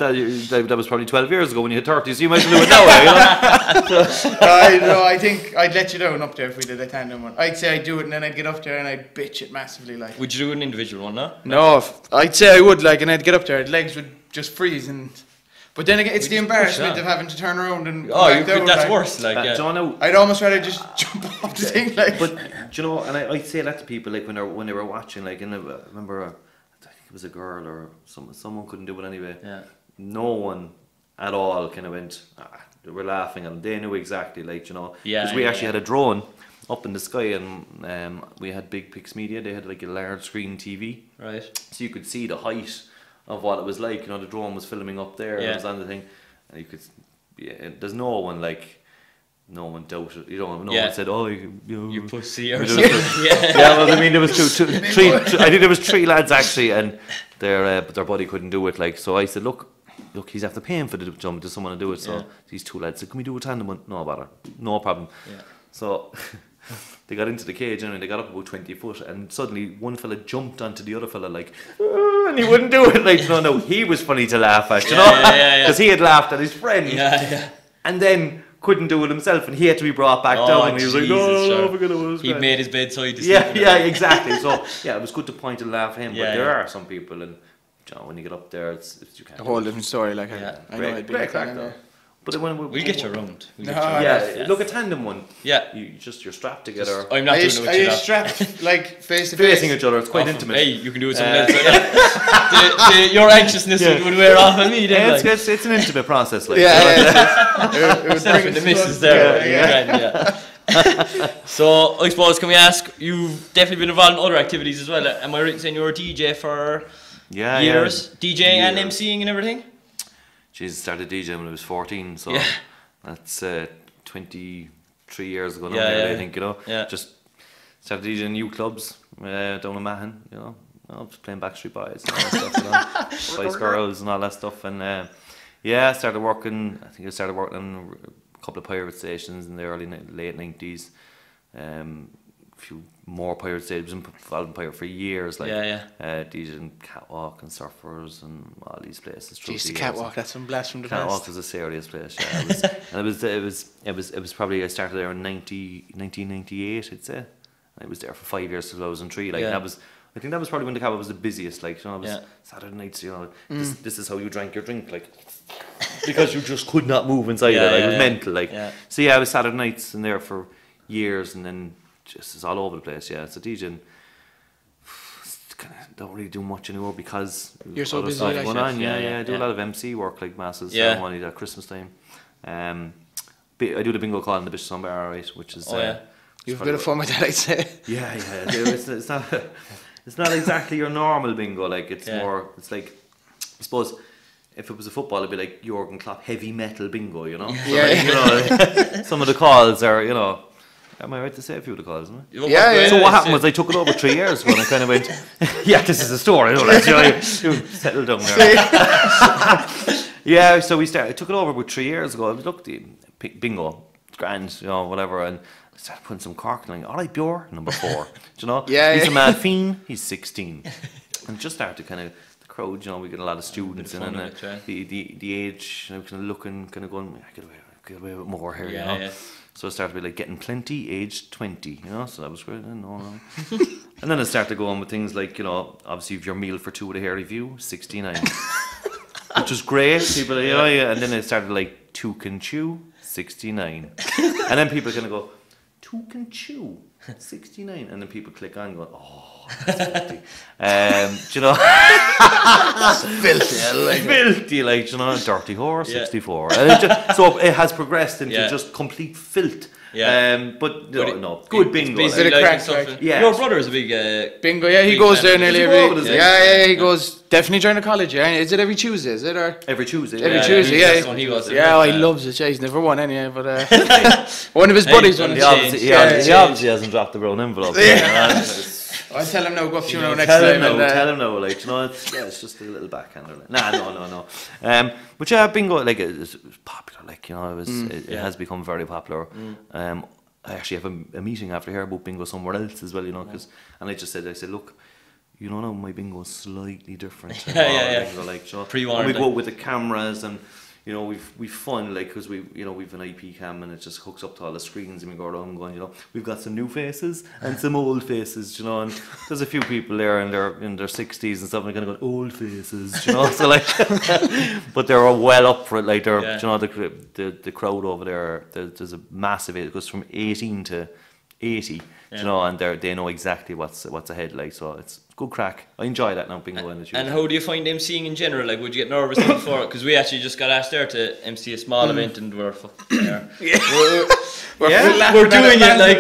That was probably 12 years ago when you hit 30, so you might do it now. You know? I think I'd let you down up there if we did a tandem one. I'd say I'd do it and then I'd get up there and I'd bitch it massively. Like, would you do an individual one, no? No, I'd say I would, like, and I'd get up there, legs would just freeze, and but then again, it's the embarrassment of having to turn around and that's worse. Like, I'd almost rather just jump off the thing. Like, but do you know, and I'd say that to people, like, when they were watching, like, and I remember, I think it was a girl or someone couldn't do it anyway. Yeah. No one at all kind of went. They were laughing and they knew exactly, like, you know, because we actually had a drone up in the sky and we had Big Pix Media. They had like a large screen TV, right? So you could see the height of what it was like. You know, the drone was filming up there. And it was on the thing, and you could. There's no one doubted. You know, no one said, "Oh, you pussy" or something. Well, I mean, there was three. I think there was 3 lads actually, and but their buddy couldn't do it. Like, so I said, look, he's after paying for the jump to someone to do it. So these 2 lads said, "Can we do a tandem one?" No bother, no problem. Yeah. So they got into the cage and they got up about 20 foot, and suddenly one fella jumped onto the other fella, like, and he wouldn't do it. Like, no, he was funny to laugh at, you know, because he had laughed at his friend, and then couldn't do it himself, and he had to be brought back down. And he was like, "No, we're gonna do it." He made his bedside. Exactly. So it was good to point and laugh at him. But there are some people, and you know, when you get up there, it's you can't. A whole different story. Like, I know I'd be great crack though. But when we'll get you around. Look, a tandem one. Yeah, you're strapped together. I'm not doing it with you. Are you strapped like face to face? Facing each other. It's quite intimate. Hey, you can do it someone else. Your anxiousnness would wear off on me. Then, it's an intimate process. Like, it would bring the missus there. So I suppose, can we ask? You've definitely been involved in other activities as well. Am I right in saying you were a DJ for years? DJing and MCing and everything. Jesus, started DJing when I was 14, so that's 23 years ago now, I think, you know. Just started DJing new clubs down in Mahon, you know. just playing Backstreet Boys and all that stuff, you know, Spice Girls and all that stuff. And I started working. I think I started working on a couple of pirate stations in the late 90s. A few more pirate stations. I was involved in pirate for years, like DJing Catwalk and Surfers and all these places. Jeez, the Catwalk, that's some blast from the past. Catwalk was a serious place, yeah. It was probably, I started there in 1998, I'd say. I was there for 5 years till 2003. Like I think that was probably when the Catwalk was the busiest. Like, you know, it was Saturday nights. You know, this is how you drank your drink, like, because you just could not move inside it. Like, it was mental. Like, so it was Saturday nights in there for years, and then just it's all over the place. Yeah, so DJing don't really do much anymore because you're so busy. Like going on. I do a lot of MC work, like masses ceremonies at Christmas time. I do the bingo call in the Bishop's Son Bar, right, which is you've a bit of fun with that, I'd say. Yeah. It's not exactly your normal bingo. Like, it's more. It's like, I suppose, if it was a football, it'd be like Jurgen Klopp heavy metal bingo, you know. So like, you know, some of the calls are, you know. Am I right to say a few of the calls, isn't it? Yeah. So what happened was I took it over 3 years ago, and I kind of went, this is a story. You know, like, you settle down there. So I took it over about 3 years ago. I was looked the bingo, grand, you know, whatever, and I started putting some cork and all right, Bjor, number 4. Do you know? He's a mad fiend. He's 16, and just started kind of the crowd. You know, we get a lot of students in, and the age, you know, kind of looking, kind of going, I get away with more here, you know. Yeah. So I started to be like getting plenty, aged 20, you know, so that was great. No. And then I started going with things like, you know, obviously if your meal for 2 with a hairy view, 69. Which was great. People, you know, and then I started like 2 can chew, 69. And then people kind of go, 2 can chew, 69. And then people click on going, oh, that's 50. You know, filthy, like, you know, dirty whore, 64. And so it has progressed into just complete filth. But good bingo. Your brother is a big bingo. Yeah, he goes there nearly every. He goes definitely during the college. Yeah, is it every Tuesday? Is it or every Tuesday? He goes. He loves it. Yeah, he's never won anyway, but one of his buddies won. He obviously hasn't dropped the brown envelope. I'll tell him now. Go funeral next time. Tell him no. Like, you know, it's just a little backhander. Like, no. But yeah, bingo, like, it's popular. Like, you know, it has become very popular. I actually have a meeting after here about bingo somewhere else as well. You know, and I said, look, you know, my bingo is slightly different. Bingo, like, so we go with the cameras and. You know, we've fun, like, because we've an IP cam and it just hooks up to all the screens and we go around going, you know, we've got some new faces and some old faces, you know, and there's a few people there in their 60s and stuff and they're kind of going, old faces, you know, so like, but they're well up for it, like, they're, you know, the crowd over there, there's a massive age, it goes from 18 to 80, you know, and they know exactly what's ahead, like, so it's good crack. I enjoy that now, bingo. And how do you find MCing in general? Like, would you get nervous before? Because we actually just got asked there to MC a small event, and we're doing it like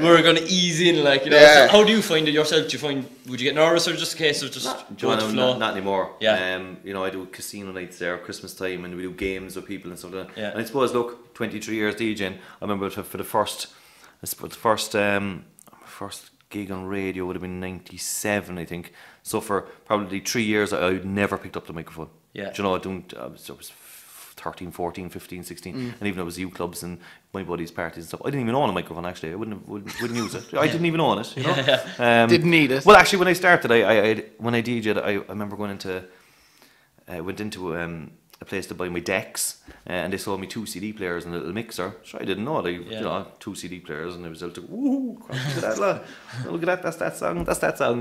we're going to ease in, like, you know. So how do you find it yourself? Would you get nervous, or just a case of just go with the flow? Not anymore. You know, I do casino nights there, Christmas time, and we do games with people and stuff like that. And I suppose, look, 23 years DJing, I remember for the first gig on radio would have been 97, I think. So for probably 3 years, I never picked up the microphone. Do you know, I was 13, 14, 15, 16, and even though it was youth clubs and my buddies' parties and stuff, I didn't even own a microphone, actually. I wouldn't use it. I didn't even own it, you know. Didn't need it. Well, actually, when I started, when I DJ'd, I remember going into, a place to buy my decks, and they sold me 2 CD players and a little mixer. So I didn't know they, you know, 2 CD players, and I was like, "Ooh, look at that, lad. Look at that! That's that song."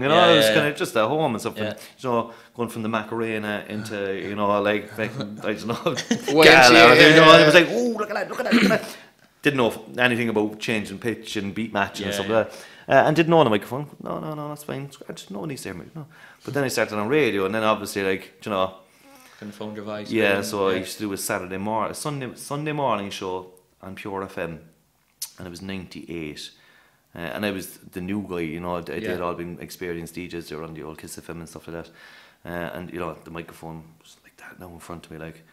You know, I was kind of just at home and stuff. And, you know, going from the Macarena into, you know, like I don't know, Gala, you know, and it was like, "Ooh, look at that!" Didn't know anything about changing pitch and beat matching and stuff like that, and didn't know on the microphone. No, that's fine. Scratch. No one needs to hear me. No. But then I started on radio, and then obviously, like, you know. Phone device. So I used to do a Sunday morning show on Pure FM, and it was 98, and I was the new guy, you know. They'd all been experienced DJs. They were on the old Kiss FM and stuff like that, and you know, the microphone was like that now in front of me, like,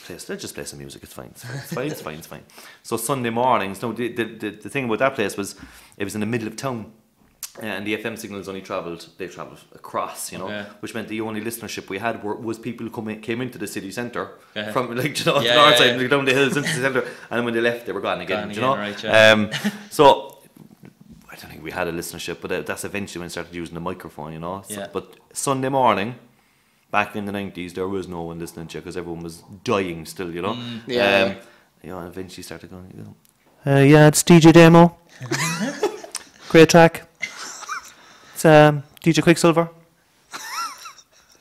let's just play some music. It's fine. So Sunday mornings. No, the thing about that place was it was in the middle of town. and the FM signals only travelled across, you know, which meant the only listenership we had was people who came into the city centre from, like, you know, the north side, and down the hills into the centre, and then when they left, they were gone again, you know. Right, so I don't think we had a listenership, but that's eventually when I started using the microphone, you know. So, but Sunday morning, back in the 90s, there was no one listening to you because everyone was dying still, you know. You know, and eventually started going, you know, yeah, it's DJ Demo. Great track. It's DJ Quicksilver.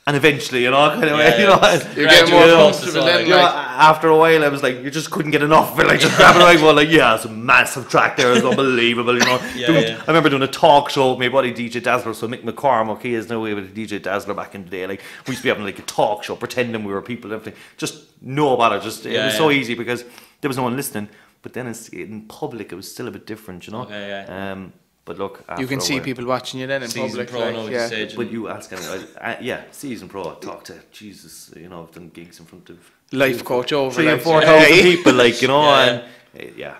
And eventually, you know, kind of way, you know, you're getting more comfortable then. You know, after a while, I was like, you just couldn't get enough of it. Like, just grabbing it, like, yeah, it's a massive track there. It's unbelievable, you know. I remember doing a talk show with my buddy DJ Dazzler. So Mick McCormack, he is now with DJ Dazzler back in the day. Like, we used to be having like a talk show, pretending we were people and everything. Just no bother. Just it was so easy because there was no one listening. But then in public, it was still a bit different, you know. But look, you can see people watching you then in season public. Pro, like, but you ask anyone, season pro, talk to Jesus, you know, I've done gigs in front of life coach over 3,000 or 4,000 people, like, you know, and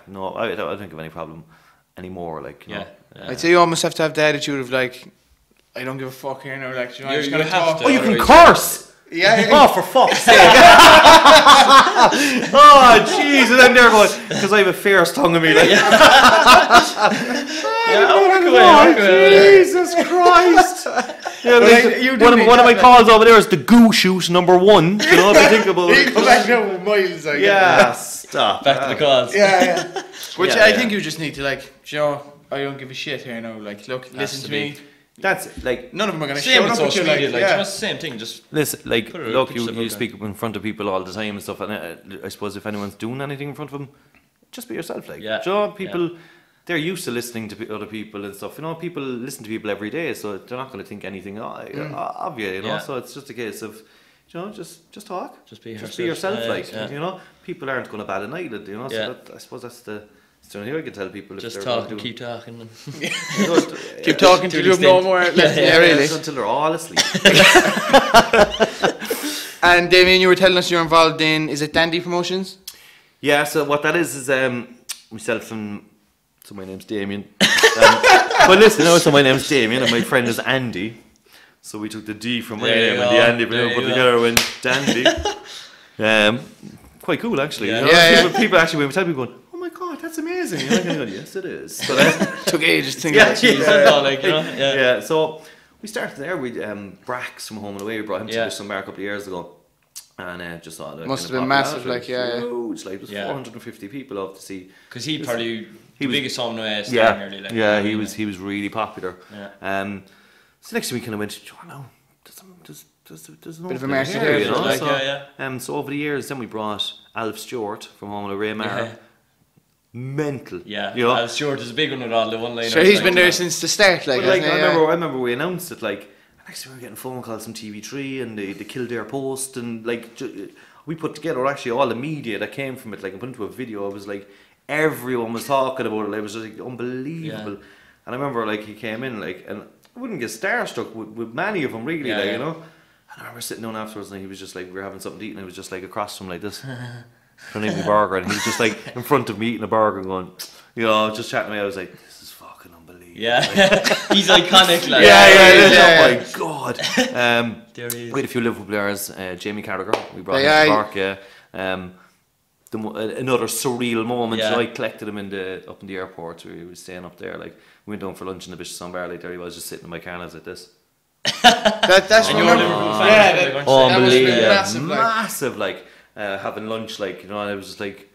no, I don't think of any problem anymore, like, you know. I'd say you almost have to have the attitude of like, I don't give a fuck here now, like, you know, I'm just gonna talk. Oh, you can curse. Oh, for fuck's sake. Oh, jeez. And then they're going, because I have a fierce tongue of me. Like, Jesus Christ. Yeah, like, one of my calls over there is the goo shoot #1. You know, if you think about it. You come back now with miles, I guess. Stop. Back to the calls. Which I think you just need to, like, you know, I don't give a shit here now. Like, look, listen to me. That's like none of them are going to show up with you, like, just the same thing. Just listen, like, look, you speak in front of people all the time and stuff, and I suppose if anyone's doing anything in front of them, just be yourself. Like, you know, people, they're used to listening to other people and stuff. You know, people listen to people every day, so they're not going to think anything of you. You know, so it's just a case of, you know, just talk, just be yourself. Like, you know, people aren't going to bat an eyelid. You know, so I suppose that's the. So here I can tell people just if talk and keep talking. Keep talking till you have no more. Really, until they're all asleep. And Damien, you were telling us you're involved in, is it Dandy Promotions? Yeah. So what that is myself and so my name's Damien. But listen, so my name's Damien and my friend is Andy. So we took the D from my name and the Andy, but put together and went Dandy. Quite cool actually. You know? People actually, when we tell people going, oh my god, that's amazing. And I go, yes, it is. But took ages to think about it. So we started there with Brax from Home and Away. We brought him to Bismarck a couple of years ago. And just saw that. Must have been massive, like, huge. Like, it was 450 people off to see. Because he probably the biggest Home and Away nearly. Like, he was really popular. So next thing we kind of went, oh no, there's no bit of a market here, you know. Like, so over the years, then we brought Alf Stewart from Home and Away. Mental. Yeah, you know? Alf Stewart is a big one with all the one-liners. So he's been there since the start, like. But, like, I remember we announced it, like, next we were getting phone calls from TV3 and the Kildare Post, and like we put together actually all the media that came from it. Like, I put into a video. It was like everyone was talking about it. It was just like unbelievable. And I remember, like, he came in, like, and I wouldn't get starstruck with many of them really, like, you know. And I remember sitting down afterwards, and he was just like, we were having something to eat, and I was just like across from him like this. Trying to eat a burger, and he was just like in front of me eating a burger and going, you know, just chatting to me. I was like, this is fucking unbelievable. Yeah, he's iconic. Like, oh my god. There he is. We had a few Liverpool players. Jamie Carragher, we brought him to Cork. Another surreal moment. So I collected him up in the airport. We were staying up there. Like, we went down for lunch in the Bishop's on Bar. Like, there he was, just sitting in my car, and I was like this. That's and you're a Liverpool fan. Unbelievable, massive, like. Having lunch, like, you know, and I was just like,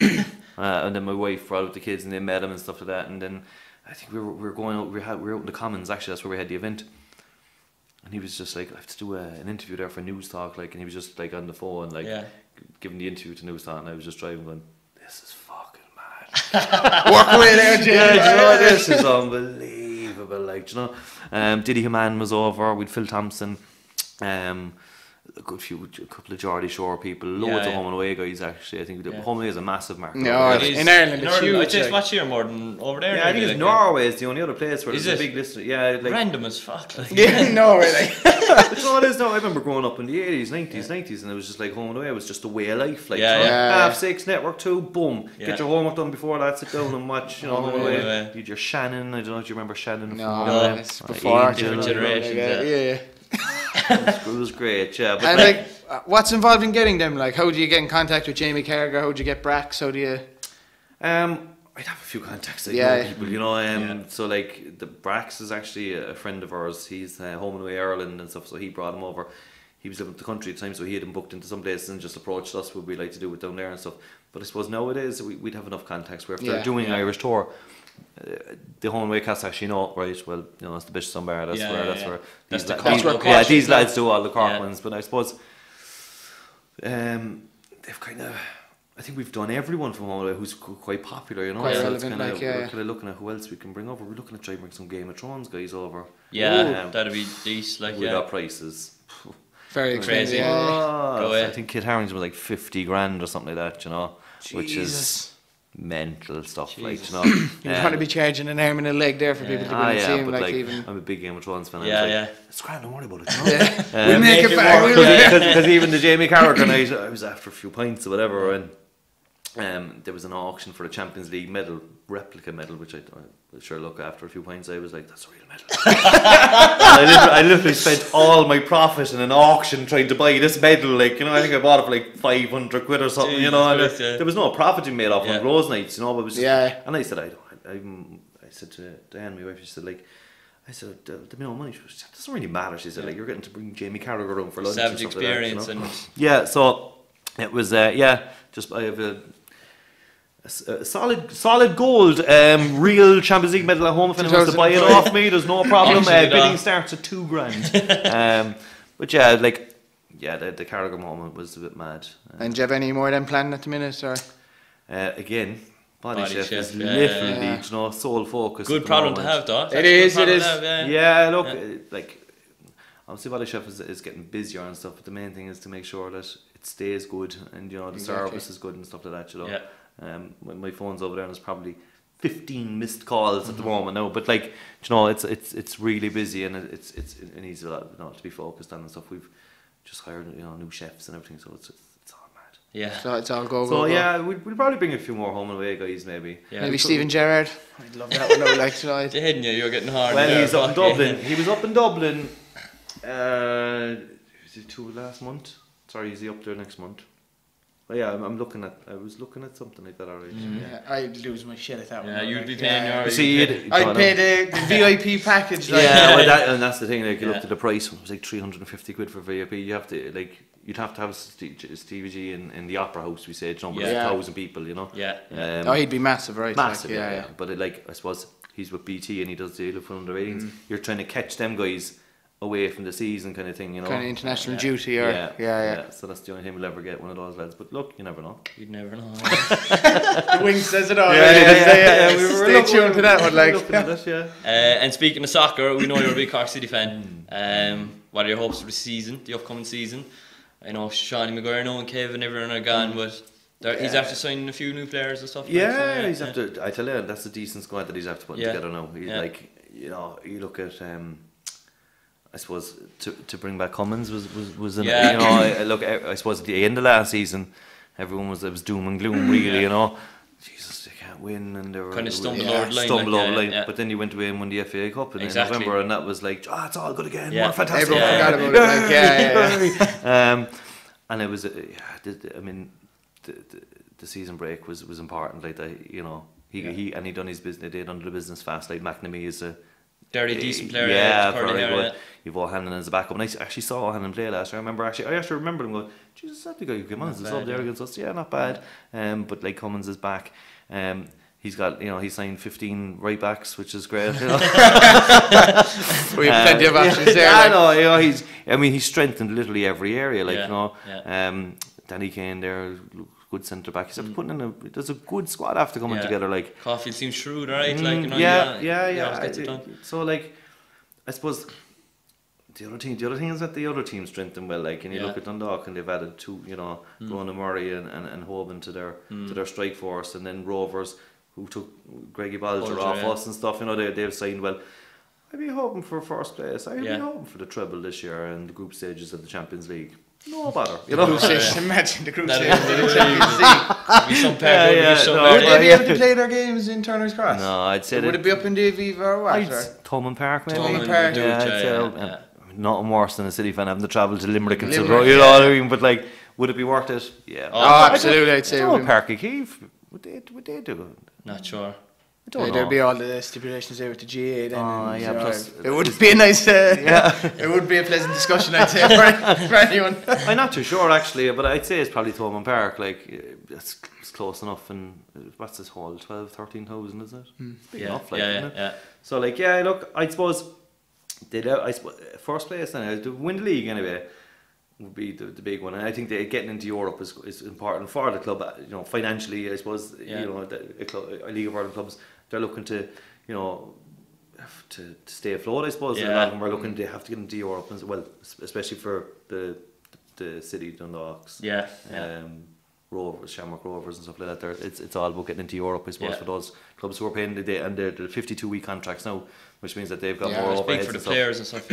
and then my wife brought out the kids and they met him and stuff like that, and then I think we were going out, we were out in the Commons, actually, that's where we had the event, and he was just like, I have to do an interview there for News Talk, like, and he was just like on the phone, like, giving the interview to News Talk, and I was just driving going, this is fucking mad. Walk away there, Jim. Yeah, you know, this is unbelievable, like, you know. Diddy Haman was over with Phil Thompson. a couple of Geordie Shore people, loads of home and away guys actually. I think home and away is a massive market. No, in Ireland it's huge. I'd say it's much here more than over there. Yeah, I think it's Norway is the only other place where there's a big list. Yeah, like random as fuck. Like. Yeah, Norway. Like. That's all it is now. I remember growing up in the 80s, 90s, and it was just like home and away was just a way of life. Like 6:30, Network 2, boom. Get your homework done before that. Sit down and watch. You know, home and away. You had your Shannon. I don't know if you remember Shannon. No, it's before different generations. Yeah. It was great, yeah. But and like, what's involved in getting them? Like, how do you get in contact with Jamie Carragher? How do you get Brax? How do you? I'd have a few contacts, like know people, you know. So like the Brax is actually a friend of ours. He's home and away Ireland and stuff. So he brought him over. He was living in the country at the time, so he had him booked into some places and just approached us. Would we like to do it down there and stuff? But I suppose nowadays we'd have enough contacts where if they're doing an Irish tour. The home and away cast actually know, right? Well, you know, it's the Bishop Bar. That's where these lads do all the Cork ones. But I suppose they've kind of. I think we've done everyone from home and away who's quite popular, you know. Quite so relevant, we're kind of looking at who else we can bring over. We're looking at trying to bring some Game of Thrones guys over. Yeah, that'd be decent. Like, we got prices. Very expensive. I think Kit Harington was like 50 grand or something like that, you know. Jesus. Which is mental stuff, like, you know. You'd want to be charging an arm and a leg there for people to go and see him, like, even. I'm a big Game of Thrones fan. It's grand, don't worry about it, you know. We'll make it back. Because even the Jamie Carragher night, I was after a few pints or whatever, and there was an auction for the Champions League medal, replica medal, which I sure look after a few pints. I was like, that's a real medal. I literally spent all my profit in an auction trying to buy this medal. Like, you know, I think I bought it for like 500 quid or something. You know, and there was no profit to be made off on Rose nights. You know, but it was just, and I said, I said to Diane, my wife, she said, like, I said, the minimum money, she said, it doesn't really matter. She said, like, you're getting to bring Jamie Carragher around for lunch. Savage and stuff experience, like that, you know? and so it was just I have a solid gold real Champions League medal at home. If anyone wants to buy it off me, there's no problem. Bidding starts at $2,000. But yeah, like the Carragher moment was a bit mad. And do you have any more than planned at the minute, or? Again, Bodychef is literally, you know, sole focus. Good problem to have, though. It is. Yeah, look, like obviously Bodychef is getting busier and stuff, but the main thing is to make sure that it stays good and, you know, the service is good and stuff like that, you know. My phone's over there and there's probably 15 missed calls at the moment now, but like, you know, it's really busy and it needs a lot, you know, to be focused on and stuff. We've just hired, you know, new chefs and everything, so it's all mad. Yeah. So it's all go. So yeah, we'll probably bring a few more home and away guys, maybe. Yeah. Maybe Stephen Gerrard. I'd love that one. Like tonight. Hitting you're getting hard. Well, he's up in Dublin. He was up in Dublin. Is it last month? Sorry, is he up there next month? Well, yeah, I was looking at something like that already. Yeah, I'd lose my shit at that one. Yeah, you'd be paying your... See, I'd pay the VIP package. Like. Yeah, well, and that's the thing, like, you looked at the price, it was like 350 quid for VIP. You have to, like, you'd have to have Stevie G in the Opera House, we said, you know, with 1,000 people, you know. Oh, he'd be massive, right? Massive, yeah. But, I suppose, he's with BT and he does the Liverpool under 18s. You're trying to catch them guys away from the season kind of thing, you know. Kind of international duty, or yeah. So that's the only thing we'll ever get, one of those lads. But look, you never know. You'd never know. The wing says it all. Stay tuned to that one, like. And speaking of soccer, we know you're a big Cork City fan. What are your hopes for the season, the upcoming season? I know Sean Maguire, and Kev and everyone are gone, but he's after signing a few new players and stuff. Yeah, he's after. I tell you, that's a decent squad that he's after putting together now. He's like, you know, you look at. I suppose to bring back Cummins was you know, look, I suppose at the end of last season everyone was doom and gloom really, you know, Jesus, they can't win and they were kind of stumbled over the line, but then you went away and won the FA Cup in November and that was like, it's all good again, we're fantastic. Everyone forgot about it, like, and it was I mean the season break was important, like that, you know, he done his business, they done the business fast, like McNamee is a very decent player. Yeah, very good. You've O'Hanlon as a backup. And I actually saw O'Hanlon play last year. I actually remember him going, Jesus, that the guy who came on as a sub there against us. Yeah, not bad. But like Cummins is back. He's got, you know, he signed 15 right backs, which is great. You know? We have plenty of options there. I know, you know, he's strengthened literally every area. Like, you know, Danny Kane there, good centre back. He's putting in there's a good squad after coming together. Like Caulfield seems shrewd, alright. Like, you know, yeah. So like, I suppose the other thing is that the other team strengthened well. Like, and you look at Dundalk, and they've added two, you know, Ronan Murray and Hoban to their strike force, and then Rovers, who took Greggy Balger off us and stuff. You know, they've signed well. I'd be hoping for first place. I'd be hoping for the treble this year and the group stages of the Champions League. No bother, you know. Imagine the group stage. Would they be able to play their games in Turner's Cross? No, I'd say would it be up in the Aviva or what? Thomond Park, maybe. Thomond Park. Yeah. Nothing worse than a City fan having to travel to Limerick and stuff. You know what I mean? But like, would it be worth it? Yeah. Oh, absolutely. I'd say. Park of Keeve. Would they do it? Not sure. There'd be all the stipulations there with the GA then. Plus, it would be a nice, it would be a pleasant discussion, I'd say, for anyone. I'm not too sure actually, but I'd say it's probably Thomond Park. Like, it's close enough, and what's this hall? 13,000, is it? It's big enough, like, isn't it? Yeah. So like, look, I suppose first place then to win the league anyway would be the big one, and I think getting into Europe is important for the club. You know, financially, I suppose. You know, a League of Ireland clubs, they're looking to, you know, to stay afloat. I suppose. A lot of them are looking. They have to get into Europe as well, especially for the City, Dundalks. Rovers, Shamrock Rovers and stuff like that. It's all about getting into Europe, I suppose, for those clubs who are paying the 52-week contracts now, which means that they've got more overheads. Big for the players and stuff.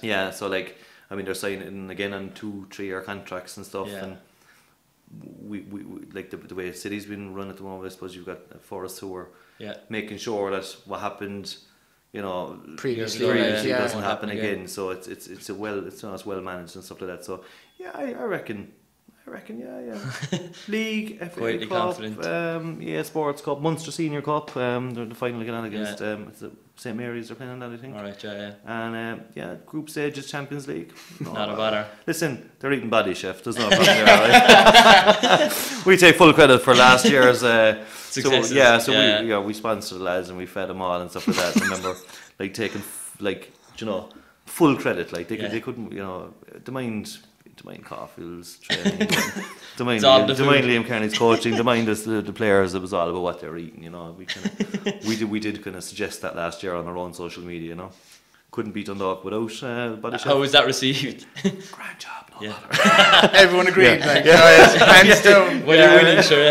Yeah. So like, I mean, they're signing again on 2-3 year contracts and stuff, and we like the way City's been run at the moment. I suppose you've got Forest who are making sure that what happened, you know, previously doesn't happen again. So it's well managed and stuff like that. So yeah, I reckon. League, FA Cup, Sports Cup, Munster Senior Cup. The final again against St Mary's. They're playing on that, I think. Alright, And group stages, Champions League. Not a bother. Listen, they're eating BodyChef. There's no problem there. Right? We take full credit for last year's successes. We sponsored the lads and we fed them all and stuff like that. I remember like taking full credit. Like they couldn't, you know, the mind Caulfield's training, the mind Liam Kearney's coaching, the mind the players. It was all about what they were eating. You know, we did kind of suggest that last year on our own social media. You know, couldn't beat Dundalk without BodyChef. How was that received? Grand job. Everyone agreed. Hands down. Well, you're winning, sure.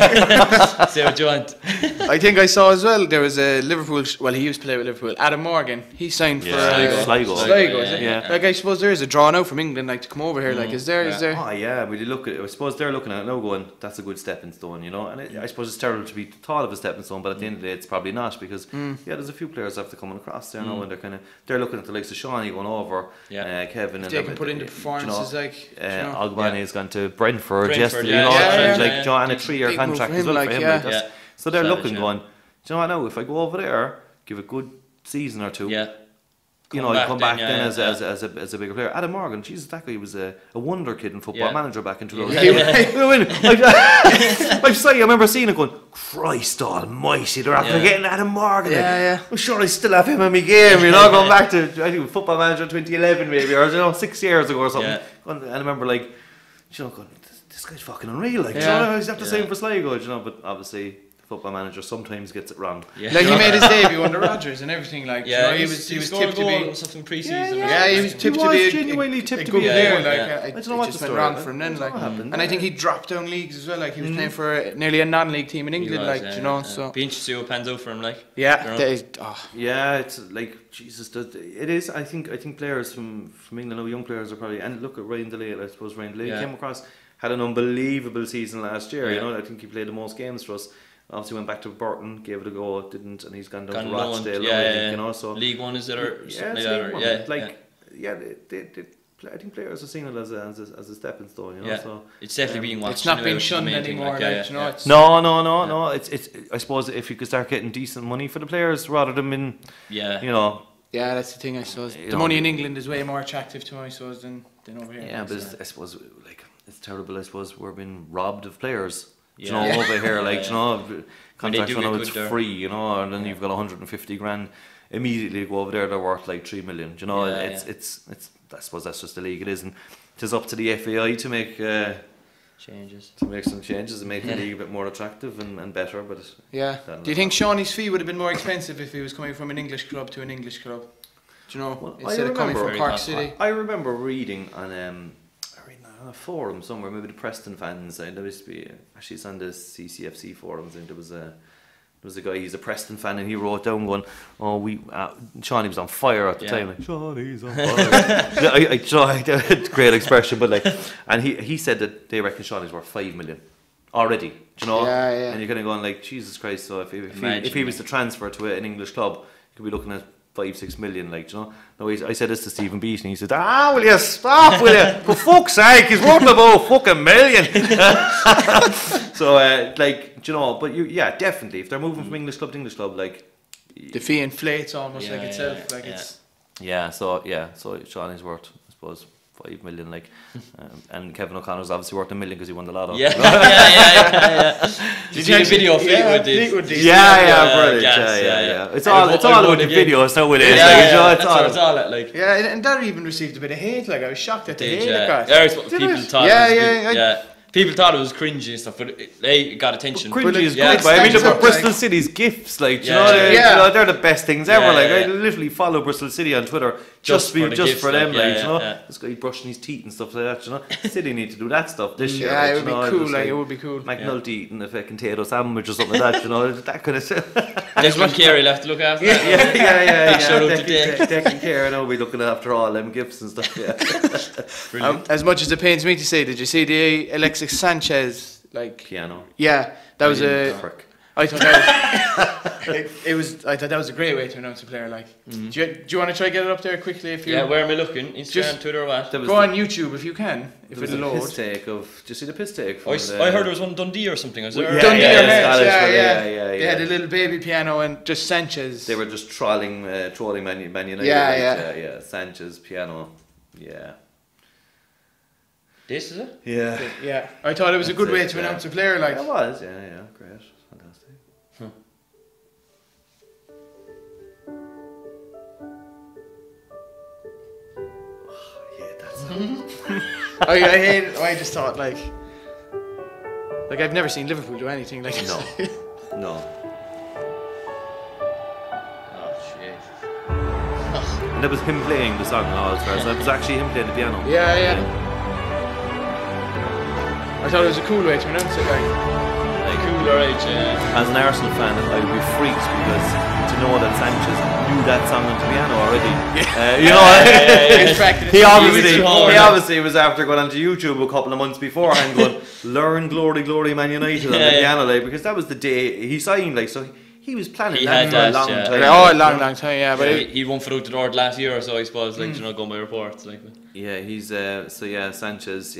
Say what you want. I think I saw as well. There was a Liverpool. Well, he used to play with Liverpool. Adam Morgan. He signed for Sligo. Is it? Yeah. Like, I suppose there is a draw now from England, like, to come over here. Like, is there? Oh yeah, we look at it. I suppose they're looking at it now, going, that's a good stepping stone, you know. And I suppose it's terrible to be thought of a stepping stone, but at the end of the day, it's probably not, because there's a few players after coming across there now, and they're looking at the likes of Shawnee going over, Kevin, if they can put into performances, Ogbane's gone to Brentford yesterday, and a 3-year contract as well for him. So they're looking, going, do you know what, now if I go over there, give a good season or two, you know, come back then as a bigger player. Adam Morgan, Jesus, that guy was a wonder kid in Football Manager back in 2000. I remember seeing it going, Christ almighty, they're after getting Adam Morgan. I'm sure I still have him in my game, you know, going back to, I think, Football Manager 2011 maybe, or 6 years ago or something. And I remember, like, you know, going, this guy's fucking unreal, like, you know, he's after saying for Sligo, you know, but obviously Football Manager sometimes gets it wrong. Like, he made his debut under Rodgers and everything. Like, you know, he was tipped to be something pre-season. He was tipped to be genuinely tipped to be there. Like, I don't know what just went wrong for him then. Like, and I think he dropped down leagues as well. Like, he was playing for nearly a non-league team in England. Like, you know, so be interesting to see what pans out for him. Like, it's like, Jesus, it is. I think players from England, young players are probably, and look at Ryan Delay. I suppose Ryan Delay came across, had an unbelievable season last year. You know, I think he played the most games for us. Obviously went back to Burton, gave it a go, didn't, and he's gone down to Rochdale. You know, so League One is it, or I think players are seeing it as a stepping stone. You know, so it's definitely being watched. It's not being shunned anymore. You know, no. It's. I suppose if you could start getting decent money for the players rather than you know. Yeah, that's the thing. I suppose the money in England is way more attractive to me, I suppose, than over here. Yeah, but I suppose like it's terrible. I suppose we're being robbed of players. You know, over here, like, you know, contracts when it's free, you know, and then you've got 150 grand immediately go over there, they're worth like 3 million. You know, it's. I suppose that's just the league it is, and it is up to the FAI to make changes, some changes and make the league a bit more attractive and better. But do you think Shawnee's fee would have been more expensive if he was coming from an English club to an English club? Do you know? Well, Instead of coming from Cork City. I remember reading on a forum somewhere, maybe the Preston fans. There used to be actually it's on the CCFC forums, and there was a guy. He's a Preston fan, and he wrote down going, "Oh, Shawnee was on fire at the time. Like, Shawnee's on fire." I tried great expression, but like, and he said that they reckon Shawnee's worth 5 million already. Do you know? Yeah, yeah. And you're kind of going like, Jesus Christ. So if he was to transfer to an English club, you could be looking at 5-6 million, like, you know. No, I said this to Stephen Beaton. He said, will you stop, will you? For fuck's sake, he's worth about fucking million. So, like, do you know, but definitely, if they're moving from English club to English club, like, the fee inflates almost like itself. It's. So Shawnee's worth, I suppose, 5 million, like, and Kevin O'Connor's obviously worth $1 million because he won the lotto. Yeah. Did you see the video of Fleetwood did? Brilliant. Yeah. It's all about the videos nowadays. That's what it's all at, like. Yeah, and that even received a bit of hate. Like, I was shocked at the hate it got. People thought people thought it was cringy and stuff, but they got attention. Cringy is good, but I mean, look at Bristol City's gifts, like, you know, they're the best things ever. Like, I literally follow Bristol City on Twitter just for them, like, you know, this guy brushing his teeth and stuff like that, you know. City need to do that stuff this year. Yeah, it would be cool, like, it would be cool. McNulty eating a fucking potato sandwich or something like that, you know, that kind of stuff. There's one Kerry left to look after. Taking care, and I'll be looking after all them gifts and stuff, as much as it pains me to say, did you see the Alexis Sanchez, like, piano? Yeah, that was I thought that was a great way to announce a player. Like, do you want to try to get it up there quickly? If you where am I looking? Instagram, Twitter, or what? Go on YouTube if you can. If it'll load. Piss take of. Did you see the piss take? I heard there was one Dundee or something. Was there? Dundee yeah. They had a little baby piano and just Sanchez. They were just trolling Man United. Yeah. Sanchez piano. Yeah. This is it? Yeah. I thought it was a good way to announce a player. Like, it was. Yeah. Great. Fantastic. I hate it. I just thought like I've never seen Liverpool do anything like no. Oh shit! And that was him playing the song as far as that was actually him playing the piano. Yeah. I thought it was a cool way to announce it. As an Arsenal fan, I would be freaked because to know that Sanchez knew that song on the piano already. You know, he obviously was after going onto YouTube a couple of months beforehand, going learn Glory Man United on the piano, like, because that was the day he signed, like, so he was planning that for a long time. Oh, a long time, yeah. But he won for out the door last year or so, I suppose, like, you know, going by reports, like. Yeah, he's Sanchez,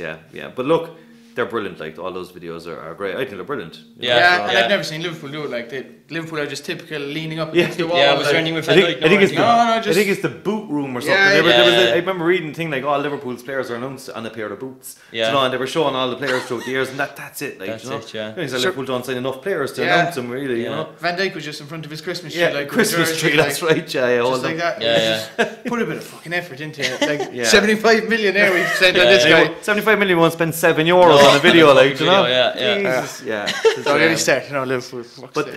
but look. They're brilliant, like, all those videos are great. I think they're brilliant. Yeah, and I've never seen Liverpool do it. Like, Liverpool are just typical leaning up against the wall. Yeah, I was training with I think it's the boot room or something. I remember reading a thing like all Liverpool's players are announced on a pair of boots. Yeah. You know, and they were showing all the players throughout the years, and that's it. Like, you know? Liverpool don't sign enough players to announce them, really. You know, Van Dijk was just in front of his Christmas tree, like Christmas tree. That's right. Just like that. Put a bit of fucking effort into it. Like 75 million there we spent on this guy. 75 million won't spend €7 on a video, like, you know. Jesus, It's already started, you know, Liverpool. But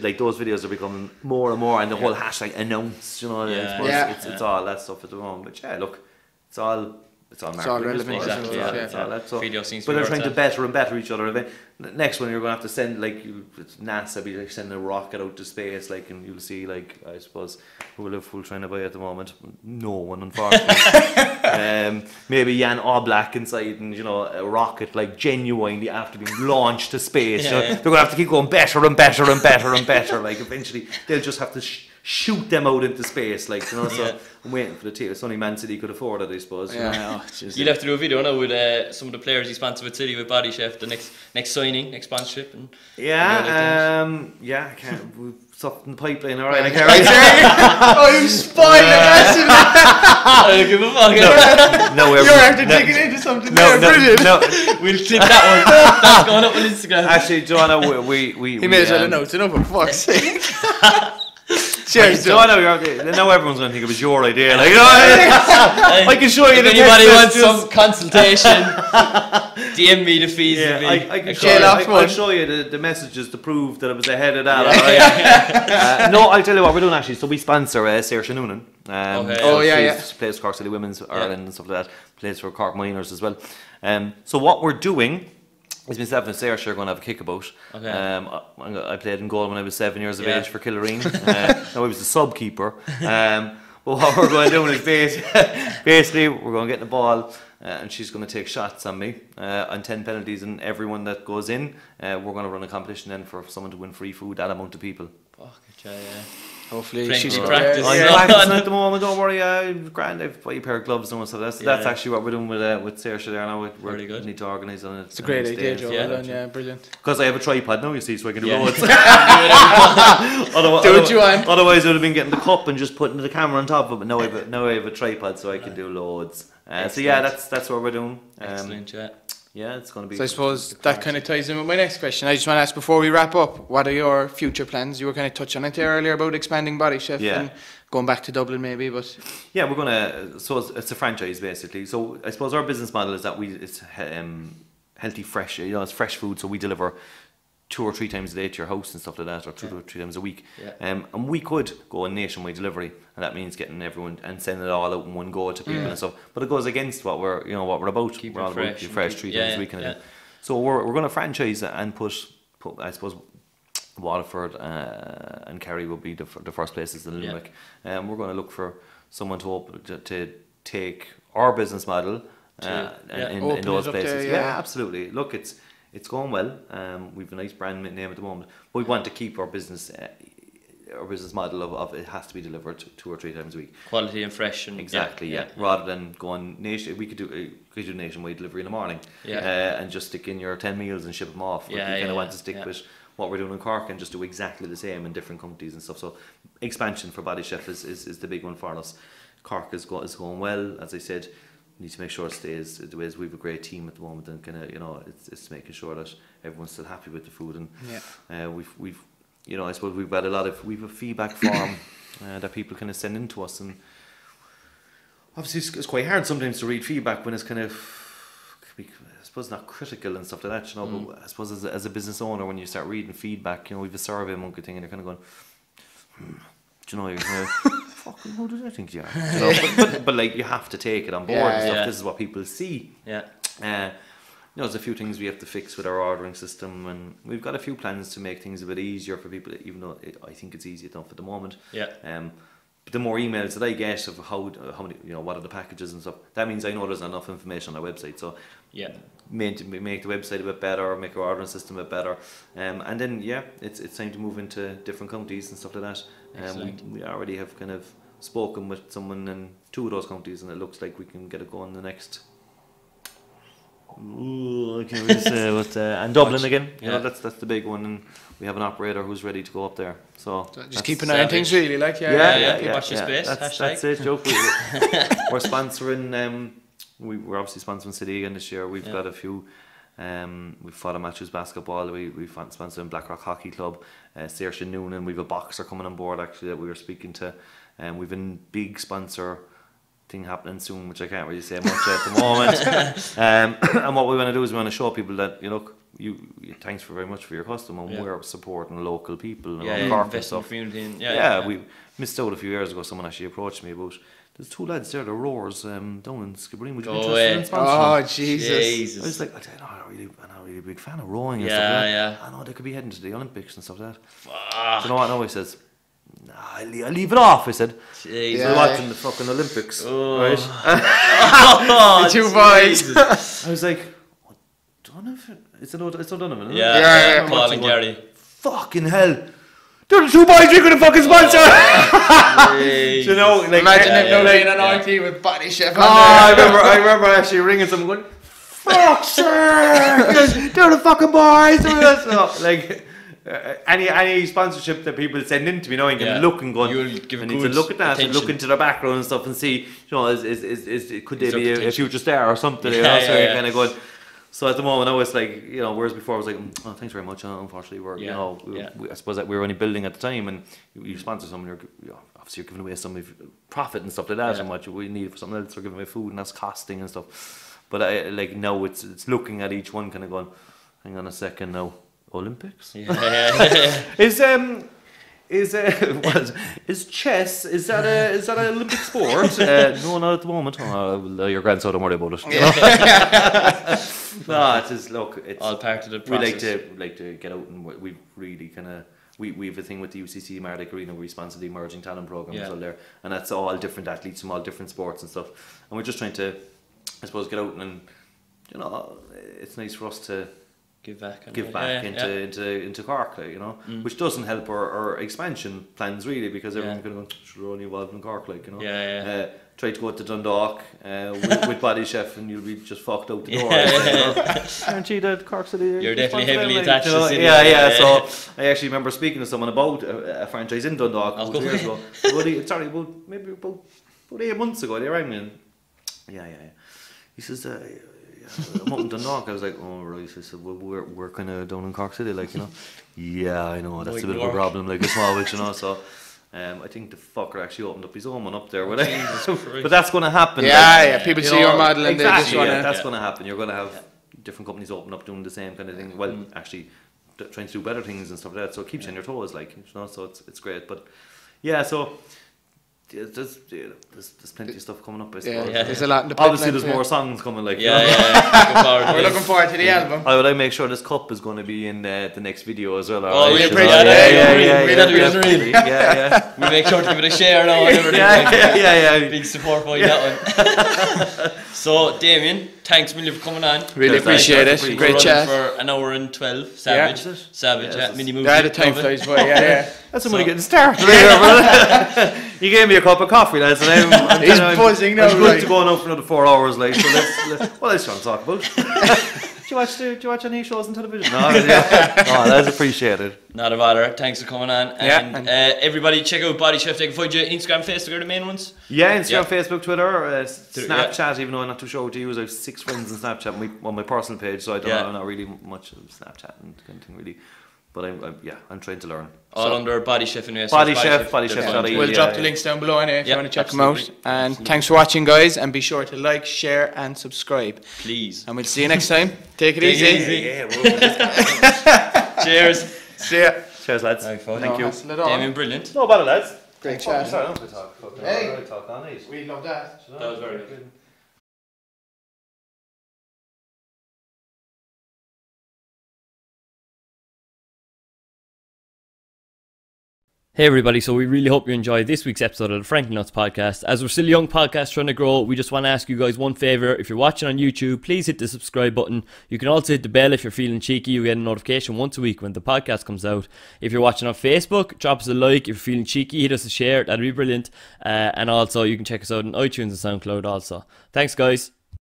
like those videos are becoming more and more, and the whole hashtag announce, you know, it's all that stuff at the moment. But yeah, look, it's all relevant. Exactly. Video seems to be but they're trying to better and better each other. Next one, you're going to have to send, like, NASA be like sending a rocket out to space, like, and you'll see, like, I suppose who Liverpool trying to buy at the moment. No one, unfortunately. Maybe Jan Oblak inside, and, you know, a rocket, like, genuinely after being launched to space. You know, they're going to have to keep going better and better and better and better. Like, eventually they'll just have to shoot them out into space, like, you know. So I'm waiting for the team. It's only Man City could afford it, I suppose. You'll have to do a video now with some of the players he sponsored with City, with BodyChef, the next signing, next sponsorship, and I can't. We've stuff in the pipeline, alright. I can't you spoiled it massively. I don't give a fuck. You're after digging into something brilliant. We'll clip that one. That's going up on Instagram. Actually, Joanna, we he may as well announce it, for fuck's sake. Cheers. So now everyone's going to think it was your idea. Like, I can show you. If anybody wants some consultation, DM me the fees. I'll show you the messages to prove that it was ahead of that. No, I'll tell you what we're doing actually. So we sponsor Saoirse Noonan. Plays Cork City Women's Ireland and stuff like that. Plays for Cork Minors as well. So what we're doing is myself and Saoirse are going to have a kickabout. I played in goal when I was 7 years of age for Killareen. I was the sub keeper. But what we're going to do is basically we're going to get the ball. And she's going to take shots on me on 10 penalties, and everyone that goes in, we're going to run a competition then for someone to win free food, that amount of people. Hopefully she's practice. I'm practicing at the moment, don't worry. Grand, I've bought a pair of gloves and so that's actually what we're doing with Saoirse there now. We need to organise on it. It's a great idea, Joe. Yeah, brilliant. Because I have a tripod now, you see, so I can do loads. Do what you want. Otherwise I would have been getting the cup and just putting the camera on top of it, but now I have a tripod so I can do loads. So that's what we're doing. Excellent, yeah, it's going to be. So I suppose that kind of ties in with my next question. I just want to ask before we wrap up, what are your future plans? You were kind of touching on it there earlier about expanding BodyChef and going back to Dublin maybe, but yeah, we're gonna. So it's a franchise basically. So I suppose our business model is that it's healthy, fresh. It's fresh food. So we deliver 2 or 3 times a day to your house and stuff like that, or 2 or 3 times a week. And we could go on nationwide delivery, and that means getting everyone and sending it all out in one go to people and stuff. But it goes against what we're about. Keep we're all fresh, about fresh 3 times a week. So we're going to franchise it and put I suppose Waterford and Kerry will be the first places in Limerick. We're going to look for someone to take our business model in those places. Absolutely. Look, it's going well. We've a nice brand name at the moment, but we want to keep our business model of it has to be delivered 2 or 3 times a week. Quality and fresh and rather than going nation. We could do nationwide delivery in the morning. And just stick in your 10 meals and ship them off. We kind of want to stick with what we're doing in Cork and just do exactly the same in different companies and stuff. So expansion for BodyChef is the big one for us. Cork is going well, as I said. Need to make sure it stays the way. We have a great team at the moment, and kind of it's making sure that everyone's still happy with the food. And we've I suppose we've got a feedback form that people kind of send in to us, and obviously it's quite hard sometimes to read feedback when it's kind of I suppose not critical and stuff like that. But I suppose as a business owner, when you start reading feedback, we've a survey monkey thing, and you're kind of going, you're kind of. Fucking who does I think you are? But like you have to take it on board and stuff. This is what people see. There's a few things we have to fix with our ordering system, and we've got a few plans to make things a bit easier for people, even though I think it's easy enough at the moment. But the more emails that I get of how many what are the packages and stuff, that means I know there's enough information on our website. So make the website a bit better, make our ordering system a bit better, and then it's time to move into different counties and stuff like that. We already have kind of spoken with someone in 2 of those counties, and it looks like we can get it going the next. I can't really say, but and Dublin again. That's the big one, and we have an operator who's ready to go up there. So just keep an eye on things, really. Watch your space. That's it, Joe. We're sponsoring. We're obviously sponsoring City again this year. We've got a few. We've fought a matches basketball. We've sponsored Blackrock Hockey Club, Saoirse Noonan. We've a boxer coming on board actually that we were speaking to. We've a big sponsor thing happening soon, which I can't really say much at the moment. And what we want to do is we want to show people that thanks very much for your custom, and we're supporting local people and Cork and stuff. Community we missed out a few years ago. Someone actually approached me about. There's 2 lads there, the Roars, down in Skibbereen. Would you be interested in sponsoring? Oh, Jesus. I was like, I'm not really a big fan of rowing and stuff like that. I know they could be heading to the Olympics and stuff like that. Do you know what? No, he says, I'll leave it off, I said. We're watching the fucking Olympics. Right? The 2 boys. I was like, Donovan? It's Donovan, isn't it? Yeah, Paul and Gary. Fucking hell. They're the 2 boys you're going to fucking sponsor! Imagine them playing on RT with BodyChef on there. I remember actually ringing someone going, fuck sir! They're the fucking boys! Any sponsorship that people send in to me, you can look and go, I need to look at that and look into their background and stuff and see, could they be a future star or something? So you're kind of going, So at the moment, I was like, you know, whereas before I was like, oh, thanks very much. Unfortunately, we're, you know, I suppose that we were only building at the time, and you sponsor someone, obviously you're giving away some of your profit and stuff like that, and what we need for something else, we're giving away food, and that's costing and stuff. But I like now it's looking at each one, kind of going, hang on a second now, Olympics? Is chess, is that an Olympic sport? No, not at the moment. Oh, your grandson, don't worry about it. No, it's just, look, it's all part of the process. We like to get out, and we really kind of we have a thing with the UCC Mardic Arena where we sponsor the emerging talent program as well there, and that's all different athletes from all different sports and stuff, and we're just trying to, I suppose, get out, and you know, it's nice for us to give back into Cork, like, you know, which doesn't help our expansion plans really, because everyone's going to go, we're only involved in Cork, like, you know. Try to go to Dundalk with BodyChef, and you'll be just fucked out the door. Guaranteed that Cork City. You're definitely heavily attached to the city. So I actually remember speaking to someone about a franchise in Dundalk a couple of years ago. About 8 months ago, they rang me, and he says, I'm up in Dundalk. I was like, oh right. I said, well, we're kind of down in Cork City, like, you know. Yeah, I know, that's a bit of a problem, like a small bit, you know. So I think the fucker actually opened up his own one up there, but that's going to happen. People see your model and they just want to. That's going to happen. You're going to have different companies open up doing the same kind of thing. Well, actually trying to do better things and stuff like that. So it keeps you on your toes, like, you know. So it's great, but so. There's plenty of stuff coming up, I suppose. There's a lot in the pipeline. Obviously, there's more songs coming, like. We're looking forward to the album. I make sure this cup is going to be in the next video as well. Oh, we appreciate it. We make sure to give it a share now and everything. Big support for that one. So, Damien, thanks million for coming on. Really appreciate it. Great chat. For an hour and 12. Savage. Mini movie. The time flies by. That's when we're getting started. You gave me a cup of coffee, lads, and I'm buzzing now. I'm good to go on for another 4 hours, like. So let's try and talk about. Do you watch any shows on television? No, that's appreciated. Not a bother. Thanks for coming on. And everybody, check out BodyChef. They can find you Instagram, Facebook are the main ones. Yeah, Instagram, Facebook, Twitter, Snapchat. Even though I'm not too sure what to use, I have 6 friends on Snapchat on my personal page, so I'm not really much of Snapchat and kind of thing really. But I'm trying to learn. All under BodyChef and Bodychef.ie. We'll drop the links down below anyway if you want to check them out. And thanks for watching, guys, and be sure to like, share and subscribe. Please. And we'll see you next time. Take it easy. Cheers. See ya. Cheers, lads. Thank you. Damien, brilliant. No bother, lads. Great chat. Hey, talk on it. We love that. That was very good. Hey everybody, so we really hope you enjoyed this week's episode of the Franklin Nuts podcast. As we're still a young podcast trying to grow, we just want to ask you guys one favour. If you're watching on YouTube, please hit the subscribe button. You can also hit the bell if you're feeling cheeky. You get a notification once a week when the podcast comes out. If you're watching on Facebook, drop us a like. If you're feeling cheeky, hit us a share. That'd be brilliant. And also, you can check us out on iTunes and SoundCloud also. Thanks guys.